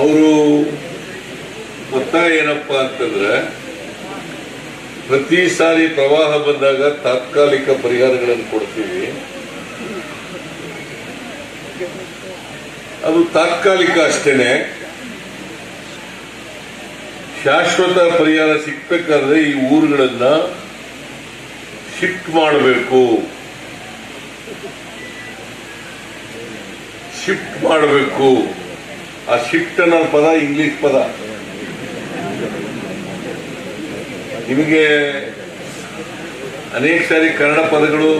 ಅವರು ಒತ್ತಾಯ ಏನಪ್ಪಾ ಅಂತಂದ್ರೆ ಪ್ರತಿ ಸಾರಿ ಪ್ರವಾಹ ಬಂದಾಗ ತಾತ್ಕಾಲಿಕ ಪರಿಹಾರಗಳನ್ನು ಕೊಡ್ತೀವಿ. ಅದು ತಾತ್ಕಾಲಿಕ ಅಷ್ಟೇನೆ. ಶಾಶ್ವತ ಪರಿಹಾರ ಸಿಗ್ಬೇಕಾದ್ರೆ ಈ ಊರುಗಳನ್ನ ಶಿಫ್ಟ್ ಮಾಡಬೇಕು. ಆ ಶಿಫ್ಟ್ ಅನ್ನೋ ಪದ ಇಂಗ್ಲಿಷ್ ಪದ. ನಿಮಗೆ ಅನೇಕ ಸಾರಿ ಕನ್ನಡ ಪದಗಳು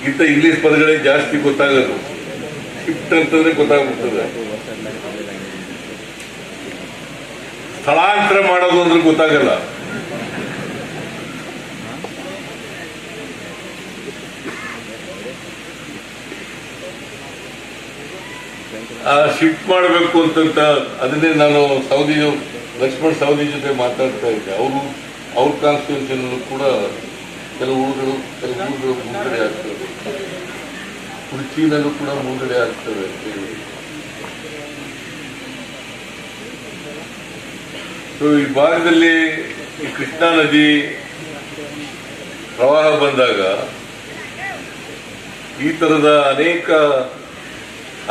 ಇಂಥ ಇಂಗ್ಲಿಷ್ ಪದಗಳೇ ಜಾಸ್ತಿ ಗೊತ್ತಾಗೋದು. ಶಿಫ್ಟ್ ಅಂತಂದ್ರೆ ಗೊತ್ತಾಗ್ಬಿಡ್ತದೆ. ಸ್ಥಳಾಂತರ ಮಾಡೋದು ಅಂದ್ರೆ ಗೊತ್ತಾಗಲ್ಲ. ಶಿಫ್ಟ್ ಮಾಡಬೇಕು ಅಂತಂತ ಅದನ್ನೇ ನಾನು ಲಕ್ಷ್ಮಣ್ ಸವದಿ ಜೊತೆ ಮಾತಾಡ್ತಾ ಇದ್ದೆ. ಅವ್ರ ಕಾನ್ಸ್ಟಿಟ್ಯೂಷನ್ ಕೂಡ ಕೆಲವು ಊರುಗಳು ಮುನ್ನಡೆ ಆಗ್ತವೆ, ಕುರ್ಚಿನಲ್ಲೂ ಕೂಡ ಮುನ್ನಡೆ ಆಗ್ತವೆ ಅಂತೇಳಿ. ಸೊ ಈ ಭಾಗದಲ್ಲಿ ಈ ಕೃಷ್ಣಾ ನದಿ ಪ್ರವಾಹ ಬಂದಾಗ ಈ ತರದ ಅನೇಕ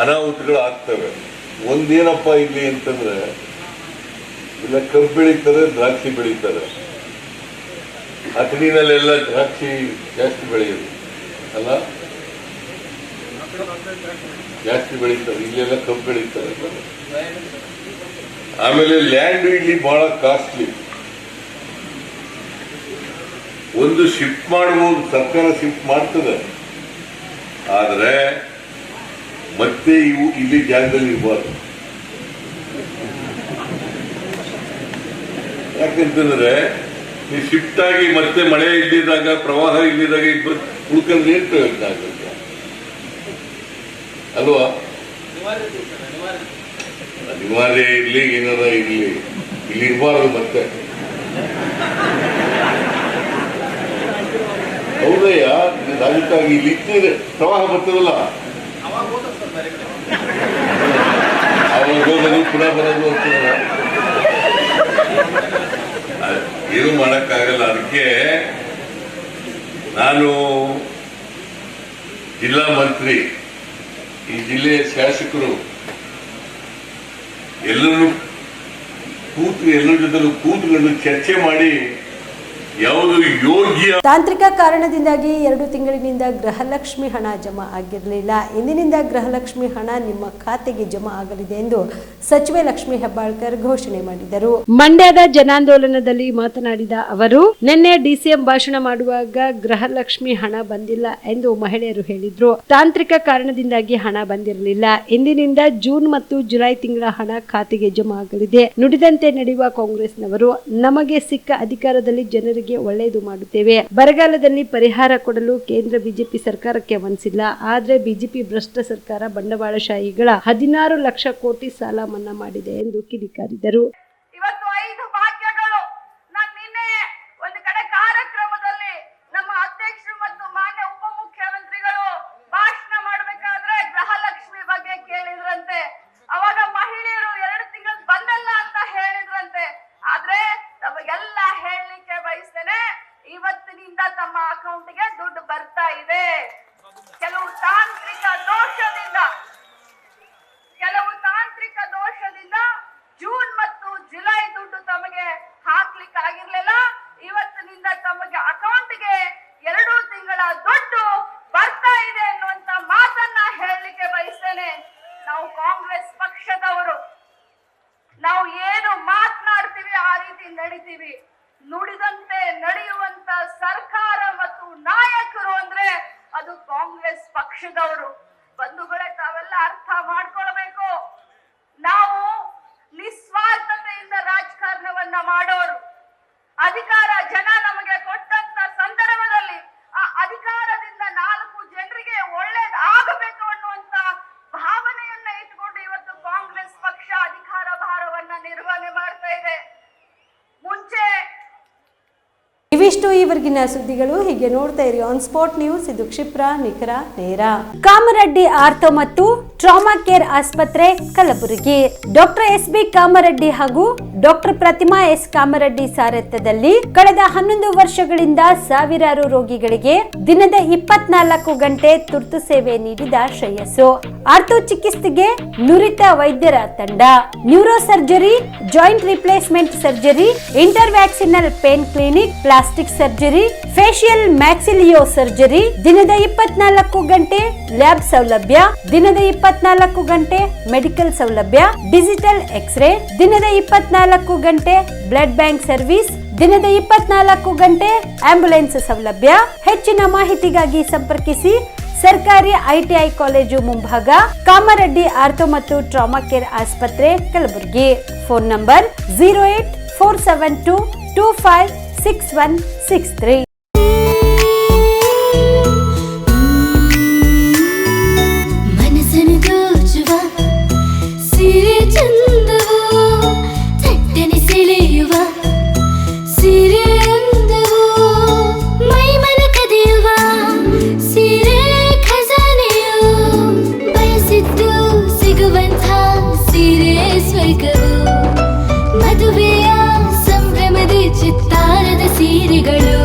ಅನಾಹುತಗಳು ಆಗ್ತವೆ. ಒಂದೇನಪ್ಪ ಇಲ್ಲಿ ಅಂತಂದ್ರೆ, ಇಲ್ಲ ಕಬ್ಬು ಬೆಳೀತಾರೆ, ದ್ರಾಕ್ಷಿ ಬೆಳೀತಾರೆ. ಅಥಣಿನಲ್ಲೆಲ್ಲ ದ್ರಾಕ್ಷಿ ಜಾಸ್ತಿ ಬೆಳೆಯೋದು ಅಲ್ಲ, ಜಾಸ್ತಿ ಬೆಳೀತಾರೆ. ಇಲ್ಲೆಲ್ಲ ಕಬ್ಬು ಬೆಳೀತಾರೆ. ಆಮೇಲೆ ಲ್ಯಾಂಡ್ ಇಲ್ಲಿ ಬಹಳ ಕಾಸ್ಟ್ಲಿ. ಒಂದು ಶಿಫ್ಟ್ ಮಾಡಬಹುದು, ಸರ್ಕಾರ ಶಿಫ್ಟ್ ಮಾಡ್ತದೆ, ಆದರೆ ಮತ್ತೆ ಇವು ಇಲ್ಲಿ ಜಾಗದಲ್ಲಿ ಇರಬಾರ್ದು. ಯಾಕಂತಂದ್ರೆ ನೀವು ಶಿಫ್ಟ್ ಆಗಿ ಮತ್ತೆ ಮಳೆ ಇಲ್ಲಿದ್ದಾಗ, ಪ್ರವಾಹ ಇಲ್ಲಿದ್ದಾಗ ಉಳ್ಕೊಂಡ್ರೆ ಏನ್ ಪ್ರಯೋಜನ ಆಗುತ್ತೆ ಅಲ್ವಾ? ಅನಿವಾರ್ಯ ಇರ್ಲಿ, ಏನಾರ ಇರ್ಲಿ, ಇಲ್ಲಿ ಇರಬಾರ್ದು ಮತ್ತೆ. ಹೌದಯ್ಯ, ರಾಜಕ್ಕಾಗಿ ಇಲ್ಲಿ ಇಟ್ಟಿದ್ರೆ ಪ್ರವಾಹ ಬರ್ತದಲ್ಲ, ಅವಾಗ ಹೋಗೋದು ಪುನಃ ಬರೋದು ಅಂತಂದ್ರೆ ಏನು ಮಾಡಕ್ಕಾಗಲ್ಲ. ಅದಕ್ಕೆ ನಾನು ಜಿಲ್ಲಾ ಮಂತ್ರಿ, ಈ ಜಿಲ್ಲೆಯ ಶಾಸಕರು ಎಲ್ಲರೂ ಎಲ್ಲರ ಜೊತೆಲೂ ಕೂತ್ಕೊಂಡು ಚರ್ಚೆ ಮಾಡಿ ಯಾವುದು ಯೋಗ್ಯ. ತಾಂತ್ರಿಕ ಕಾರಣದಿಂದಾಗಿ 2 ತಿಂಗಳಿನಿಂದ ಗೃಹಲಕ್ಷ್ಮಿ ಹಣ ಜಮಾ ಆಗಿರಲಿಲ್ಲ. ಇಂದಿನಿಂದ ಗೃಹಲಕ್ಷ್ಮಿ ಹಣ ನಿಮ್ಮ ಖಾತೆಗೆ ಜಮಾ ಆಗಲಿದೆ ಎಂದು ಸಚಿವೆ ಲಕ್ಷ್ಮಿ ಹೆಬ್ಬಾಳ್ಕರ್ ಘೋಷಣೆ ಮಾಡಿದರು. ಮಂಡ್ಯದ ಜನಾಂದೋಲನದಲ್ಲಿ ಮಾತನಾಡಿದ ಅವರು, ನಿನ್ನೆ ಡಿಸಿಎಂ ಭಾಷಣ ಮಾಡುವಾಗ ಗೃಹಲಕ್ಷ್ಮಿ ಹಣ ಬಂದಿಲ್ಲ ಎಂದು ಮಹಿಳೆಯರು ಹೇಳಿದ್ರು. ತಾಂತ್ರಿಕ ಕಾರಣದಿಂದಾಗಿ ಹಣ ಬಂದಿರಲಿಲ್ಲ. ಇಂದಿನಿಂದ ಜೂನ್ ಮತ್ತು ಜುಲೈ ತಿಂಗಳ ಹಣ ಖಾತೆಗೆ ಜಮಾ ಆಗಲಿದೆ. ನುಡಿದಂತೆ ನಡೆಯುವ ಕಾಂಗ್ರೆಸ್ನವರು ನಮಗೆ ಸಿಕ್ಕ ಅಧಿಕಾರದಲ್ಲಿ ಜನರಿಗೆ ಒಳ್ಳೆಯದು ಮಾಡುತ್ತೇವೆ. ಬರಗಾಲದಲ್ಲಿ ಪರಿಹಾರ ಕೊಡಲು ಕೇಂದ್ರ ಬಿಜೆಪಿ ಸರ್ಕಾರಕ್ಕೆ ಮನಸ್ಸಿಲ್ಲ. ಆದ್ರೆ ಬಿಜೆಪಿ ಭ್ರಷ್ಟ ಸರ್ಕಾರ ಬಂಡವಾಳಶಾಹಿಗಳ 16 ಲಕ್ಷ ಕೋಟಿ ಸಾಲ ಮನ್ನಾ ಮಾಡಿದೆ ಎಂದು ಕಿಡಿಕಾರಿದರು. ಇವತ್ತು 5 ಭಾಗ್ಯಗಳು. ನಾನು ನಿನ್ನೆ ಒಂದು ಕಡೆ ಕಾರ್ಯಕ್ರಮದಲ್ಲಿ ನಮ್ಮ ಅಧ್ಯಕ್ಷರು ಮತ್ತು ಮಾನ್ಯ ಉಪಮುಖ್ಯಮಂತ್ರಿಗಳು ಭಾಷಣ ಮಾಡಬೇಕಾದ್ರೆ ಗೃಹಲಕ್ಷ್ಮಿ ಬಗ್ಗೆ ಕೇಳಿದ್ರಂತೆ. ಅವಾಗ ಮಹಿಳೆಯರು 2 ತಿಂಗಳು ಬಂದಲ್ಲ ಅಂತ ಹೇಳಿದ್ರಂತೆ. ಆದ್ರೆ ತಮಗೆಲ್ಲ ಹೇಳಲಿಕ್ಕೆ ಬಯಸ್ತೇನೆ, ಇವತ್ತಿನಿಂದ ತಮ್ಮ ಅಕೌಂಟ್ಗೆ ದುಡ್ಡು ಬರ್ತಾ ಇದೆ. ಕೆಲವು ತಾಂತ್ರಿಕ ದೋಷದಿಂದ ಜೂನ್ ಮತ್ತು ಜುಲೈ ದುಡ್ಡು ತಮಗೆ ಹಾಕ್ಲಿಕ್ಕೆ ಆಗಿರ್ಲಿಲ್ಲ. ಇವತ್ತಿನಿಂದ ತಮಗೆ ಅಕೌಂಟ್ಗೆ 2 ತಿಂಗಳ ದುಡ್ಡು ಬರ್ತಾ ಇದೆ ಅನ್ನುವಂತ ಮಾತನ್ನ ಹೇಳಲಿಕ್ಕೆ ಬಯಸ್ತೇನೆ. ನಾವು ಕಾಂಗ್ರೆಸ್ ಪಕ್ಷದವರು, ನಾವು ಏನು ಮಾತನಾಡ್ತೀವಿ ಆ ರೀತಿ ನಡೀತೀವಿ. ನುಡಿದಂತೆ ನಡೆಯುವಂತ ಸರ್ಕಾರ ಮತ್ತು ನಾಯಕರು ಅಂದ್ರೆ ಅದು ಕಾಂಗ್ರೆಸ್ ಪಕ್ಷದವರು. ಬಂಧುಗಳೇ, ತಾವೆಲ್ಲ ಅರ್ಥ ಮಾಡ್ಕೊಳ್ಬೇಕು. ನಾವು ನಿಸ್ವಾರ್ಥತೆಯಿಂದ ರಾಜಕಾರಣವನ್ನ ಮಾಡೋರು. ಅಧಿಕಾರ ಜನ ನಮಗೆ ಕೊಟ್ಟಂತ ಸಂದರ್ಭದಲ್ಲಿ ಆ ಅಧಿಕಾರದಿಂದ 4 ಜನರಿಗೆ ಒಳ್ಳೇದು ಆಗಬೇಕು ಅನ್ನುವಂತ ಭಾವನೆಯನ್ನ ಇಟ್ಕೊಂಡು ಇವತ್ತು ಕಾಂಗ್ರೆಸ್ ಪಕ್ಷ ಅಧಿಕಾರ ಭಾರವನ್ನ ನಿರ್ವಹಣೆ ಮಾಡ್ತಾ ಇದೆ. ಮುಂಚೆ ಟಿವಿ ಇದಿಷ್ಟು ಈವರೆಗಿನ ಸುದ್ದಿಗಳು. ಹೀಗೆ ನೋಡ್ತಾ ಇರಿ ಆನ್ ಸ್ಪಾಟ್ ನ್ಯೂಸ್. ಇದು ಕ್ಷಿಪ್ರ, ನಿಖರ, ನೇರ. ಕಾಮರೆಡ್ಡಿ ಆರ್ಥೋ ಮತ್ತು ಟ್ರಾಮಾ ಕೇರ್ ಆಸ್ಪತ್ರೆ, ಕಲಬುರಗಿ. Doctor S B. ಕಾಮರೆಡ್ಡಿ ಹಾಗೂ ಡಾಕ್ಟರ್ ಪ್ರತಿಮಾ ಎಸ್. ಕಾಮರೆಡ್ಡಿ ಸಾರಥ್ಯದಲ್ಲಿ ಕಳೆದ 11 ವರ್ಷಗಳಿಂದ ಸಾವಿರಾರು ರೋಗಿಗಳಿಗೆ ದಿನದ 24 ಗಂಟೆ ತುರ್ತು ಸೇವೆ ನೀಡಿದ ಶ್ರೇಯಸ್ಸು. ಆರ್ಥೋ ಚಿಕಿತ್ಸೆಗೆ ನುರಿತ ವೈದ್ಯರ ತಂಡ, neuro surgery, joint replacement surgery, interventional pain clinic, plastic surgery, facial maxillo surgery, ದಿನದ 24 ಗಂಟೆ ಲ್ಯಾಬ್ ಸೌಲಭ್ಯ, ದಿನದ 24 ಗಂಟೆ ಮೆಡಿಕಲ್ ಸೌಲಭ್ಯ, ಡಿಜಿಟಲ್ ಎಕ್ಸ್ರೇ, ದಿನದ 24 ಗಂಟೆ ಬ್ಲಡ್ ಬ್ಯಾಂಕ್ ಸರ್ವಿಸ್, ದಿನದ 24 ಗಂಟೆ ಆಂಬ್ಯುಲೆನ್ಸ್ ಸೌಲಭ್ಯ. ಹೆಚ್ಚಿನ ಮಾಹಿತಿಗಾಗಿ ಸಂಪರ್ಕಿಸಿ ಸರ್ಕಾರಿ ಐಟಿಐ ಕಾಲೇಜು ಮುಂಭಾಗ, ಕಾಮರೆಡ್ಡಿ ಆರ್ಥೋ ಮತ್ತು ಟ್ರಾಮಾ ಕೇರ್ ಆಸ್ಪತ್ರೆ, ಕಲಬುರಗಿ. Phone number 08472256163. ಮದುವೆಯ ಸಂಭ್ರಮದ ಚಿತ್ತಾರದ ಸೀರೆಗಳು,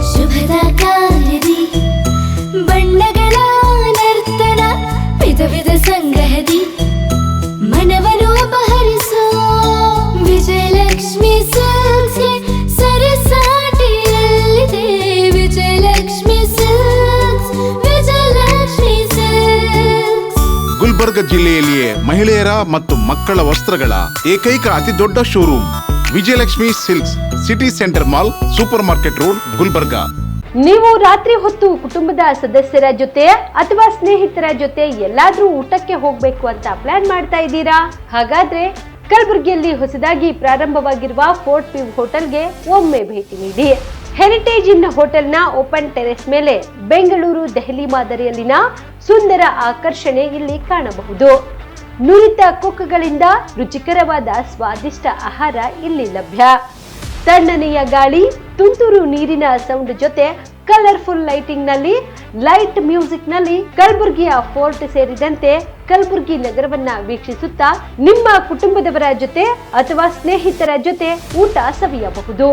ಶುಭದ ಕಾರ್ಯದಿ ಬಣ್ಣಗಳ ನರ್ತನ, ವಿಧ ವಿಧ ಸಂಗ್ರಹದಿ ಮನವನ್ನು ಅಪಹರಿಸೋ ವಿಜಯಲಕ್ಷ್ಮಿ ಸಿಲ್ಕ್ಸ್ಗೆ ಸರಸಾಟಿಯಲ್ಲಿದೆ. Vijayalakshmi silks, Vijayalakshmi silks. ಗುಲ್ಬರ್ಗ ಜಿಲ್ಲೆಯಲ್ಲಿಯೇ ಮಹಿಳೆಯರ ಮತ್ತು ಮಕ್ಕಳ ವಸ್ತ್ರಗಳ ಏಕೈಕ ಅತಿ ದೊಡ್ಡ showroom Vijayalakshmi silks, city centre mall, super market road, Gulbarga. ನೀವು ರಾತ್ರಿ ಹೊತ್ತು ಕುಟುಂಬದ ಸದಸ್ಯರ ಜೊತೆ ಅಥವಾ ಸ್ನೇಹಿತರ ಜೊತೆ ಎಲ್ಲಾದ್ರೂ ಊಟಕ್ಕೆ ಹೋಗ್ಬೇಕು ಅಂತ ಪ್ಲಾನ್ ಮಾಡ್ತಾ ಇದ್ದೀರಾ? ಹಾಗಾದ್ರೆ ಕಲಬುರಗಿಯಲ್ಲಿ ಹೊಸದಾಗಿ ಪ್ರಾರಂಭವಾಗಿರುವ ಫೋರ್ಟ್ ವ್ಯೂ ಹೋಟೆಲ್ಗೆ ಒಮ್ಮೆ ಭೇಟಿ ನೀಡಿ. ಹೆರಿಟೇಜ್ ಇನ್ ಹೋಟೆಲ್ನ ಓಪನ್ ಟೆರೆಸ್ ಮೇಲೆ ಬೆಂಗಳೂರು, ದೆಹಲಿ ಮಾದರಿಯಲ್ಲಿನ ಸುಂದರ ಆಕರ್ಷಣೆ ಇಲ್ಲಿ ಕಾಣಬಹುದು. ನುರಿತ ಕುಕ್ಗಳಿಂದ ರುಚಿಕರವಾದ ಸ್ವಾದಿಷ್ಟ ಆಹಾರ ಇಲ್ಲಿ ಲಭ್ಯ. ತಣ್ಣನೆಯ ಗಾಳಿ, ತುಂತುರು ನೀರಿನ ಸೌಂಡ್ ಜೊತೆ ಕಲರ್ಫುಲ್ ಲೈಟಿಂಗ್ ನಲ್ಲಿ, ಲೈಟ್ ಮ್ಯೂಸಿಕ್ ನಲ್ಲಿ ಕಲಬುರಗಿಯ ಫೋರ್ಟ್ ಸೇರಿದಂತೆ ಕಲಬುರಗಿ ನಗರವನ್ನ ವೀಕ್ಷಿಸುತ್ತಾ ನಿಮ್ಮ ಕುಟುಂಬದವರ ಜೊತೆ ಅಥವಾ ಸ್ನೇಹಿತರ ಜೊತೆ ಊಟ ಸವಿಯಬಹುದು.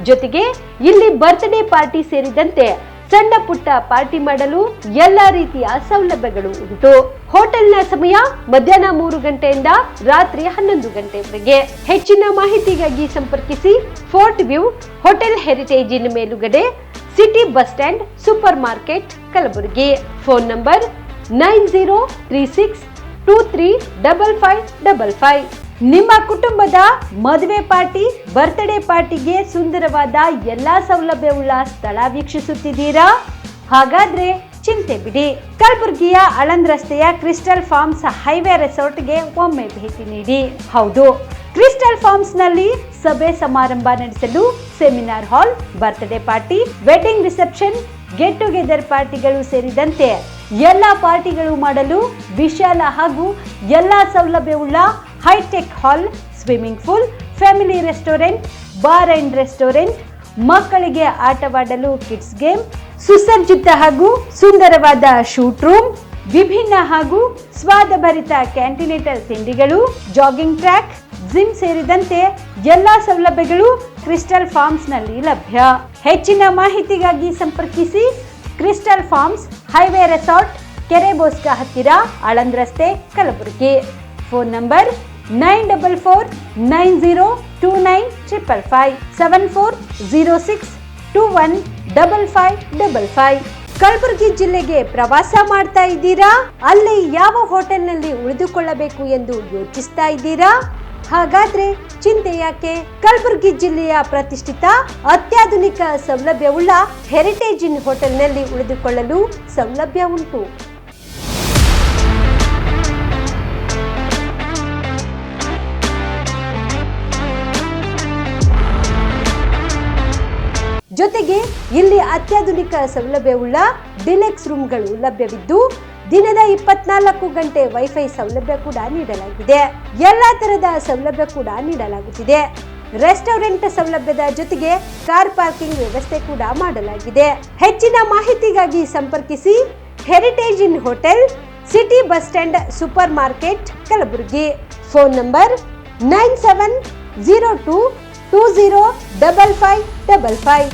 ಜೊತೆಗೆ ಇಲ್ಲಿ ಬರ್ತ್ಡೇ ಪಾರ್ಟಿ ಸೇರಿದಂತೆ ಸಣ್ಣ ಪುಟ್ಟ ಪಾರ್ಟಿ ಮಾಡಲು ಎಲ್ಲಾ ರೀತಿಯ ಸೌಲಭ್ಯಗಳು ಉಂಟು. ಹೋಟೆಲ್ನ ಸಮಯ ಮಧ್ಯಾಹ್ನ 3 ಗಂಟೆಯಿಂದ ರಾತ್ರಿ 11 ಗಂಟೆವರೆಗೆ. ಹೆಚ್ಚಿನ ಮಾಹಿತಿಗಾಗಿ ಸಂಪರ್ಕಿಸಿ ಫೋರ್ಟ್ ವ್ಯೂ ಹೋಟೆಲ್, ಹೆರಿಟೇಜ್ ಇನ್ ಮೇಲುಗಡೆ, city bus stand, super market, Kalaburagi. Phone number 9036235555. ನಿಮ್ಮ ಕುಟುಂಬದ ಮದುವೆ ಪಾರ್ಟಿ, ಬರ್ತ್ಡೇ ಪಾರ್ಟಿಗೆ ಸುಂದರವಾದ ಎಲ್ಲಾ ಸೌಲಭ್ಯವುಳ್ಳ ಸ್ಥಳ ವೀಕ್ಷಿಸುತ್ತಿದ್ದೀರಾ? ಹಾಗಾದ್ರೆ ಚಿಂತೆ ಬಿಡಿ. ಕಲಬುರಗಿಯ ಆಳಂದ್ ರಸ್ತೆಯ ಕ್ರಿಸ್ಟಲ್ ಫಾರ್ಮ್ಸ್ ಹೈವೇ ರೆಸಾರ್ಟ್ಗೆ ಒಮ್ಮೆ ಭೇಟಿ ನೀಡಿ. ಹೌದು, ಕ್ರಿಸ್ಟಲ್ ಫಾರ್ಮ್ಸ್ ನಲ್ಲಿ ಸಭೆ ಸಮಾರಂಭ ನಡೆಸಲು seminar hall, birthday party, wedding reception, get together ಪಾರ್ಟಿಗಳು ಸೇರಿದಂತೆ ಎಲ್ಲ ಪಾರ್ಟಿಗಳು ಮಾಡಲು ವಿಶಾಲ ಹಾಗೂ ಎಲ್ಲಾ ಸೌಲಭ್ಯವುಳ್ಳ hi tech hall, swimming pool, family restaurant, bar and restaurant, ಮಕ್ಕಳಿಗೆ ಆಟವಾಡಲು ಕಿಡ್ಸ್ ಗೇಮ್, ಸುಸಜ್ಜಿತ ಹಾಗೂ ಸುಂದರವಾದ ಶೂಟ್ ರೂಮ್, ವಿಭಿನ್ನ ಹಾಗೂ ಸ್ವಾದಭರಿತ ಕ್ಯಾಂಟಿನೇಟರ್ ತಿಂಡಿಗಳು, ಜಾಗಿಂಗ್ ಟ್ರ್ಯಾಕ್, ಜಿಮ್ ಸೇರಿದಂತೆ ಎಲ್ಲಾ ಸೌಲಭ್ಯಗಳು ಕ್ರಿಸ್ಟಲ್ ಫಾರ್ಮ್ಸ್ ನಲ್ಲಿ ಲಭ್ಯ. ಹೆಚ್ಚಿನ ಮಾಹಿತಿಗಾಗಿ ಸಂಪರ್ಕಿಸಿ ಕ್ರಿಸ್ಟಲ್ ಫಾರ್ಮ್ಸ್ ಹೈವೇ ರೆಸಾರ್ಟ್, ಕೆರೆ ಬೋಸ್ಕ ಹತ್ತಿರ, ಆಳಂದ್ ರಸ್ತೆ, ಕಲಬುರಗಿ. Phone number 9490295555 7406215555. ಕಲಬುರಗಿ ಜಿಲ್ಲೆಗೆ ಪ್ರವಾಸ ಮಾಡ್ತಾ ಇದ್ದೀರಾ? ಅಲ್ಲಿ ಯಾವ ಹೋಟೆಲ್ನಲ್ಲಿ ಉಳಿದುಕೊಳ್ಳಬೇಕು ಎಂದು ಯೋಚಿಸ್ತಾ ಇದ್ದೀರಾ? ಹಾಗಾದ್ರೆ ಚಿಂತೆ ಯಾಕೆ? ಕಲಬುರಗಿ ಜಿಲ್ಲೆಯ ಪ್ರತಿಷ್ಠಿತ ಅತ್ಯಾಧುನಿಕ ಸೌಲಭ್ಯವುಳ್ಳ ಹೆರಿಟೇಜ್ ಇನ್ ಹೋಟೆಲ್ನಲ್ಲಿ ಉಳಿದುಕೊಳ್ಳಲು ಸೌಲಭ್ಯ ಉಂಟು. ಜೊತೆಗೆ ಇಲ್ಲಿ ಅತ್ಯಾಧುನಿಕ ಸೌಲಭ್ಯವುಳ್ಳ ಡಿಲೆಕ್ಸ್ ರೂಮ್ಗಳು ಲಭ್ಯವಿದ್ದು ದಿನದ 24 ಗಂಟೆ ವೈಫೈ ಸೌಲಭ್ಯ ಕೂಡ ನೀಡಲಾಗಿದೆ. ಎಲ್ಲಾ ತರಹದ ಸೌಲಭ್ಯ ಕೂಡ ನೀಡಲಾಗುತ್ತಿದೆ. ರೆಸ್ಟೋರೆಂಟ್ ಸೌಲಭ್ಯದ ಜೊತೆಗೆ ಕಾರ್ ಪಾರ್ಕಿಂಗ್ ವ್ಯವಸ್ಥೆ ಕೂಡ ಮಾಡಲಾಗಿದೆ. ಹೆಚ್ಚಿನ ಮಾಹಿತಿಗಾಗಿ ಸಂಪರ್ಕಿಸಿ heritage inn hotel, city bus stand, super market, Kalaburagi. Phone number 9702205555.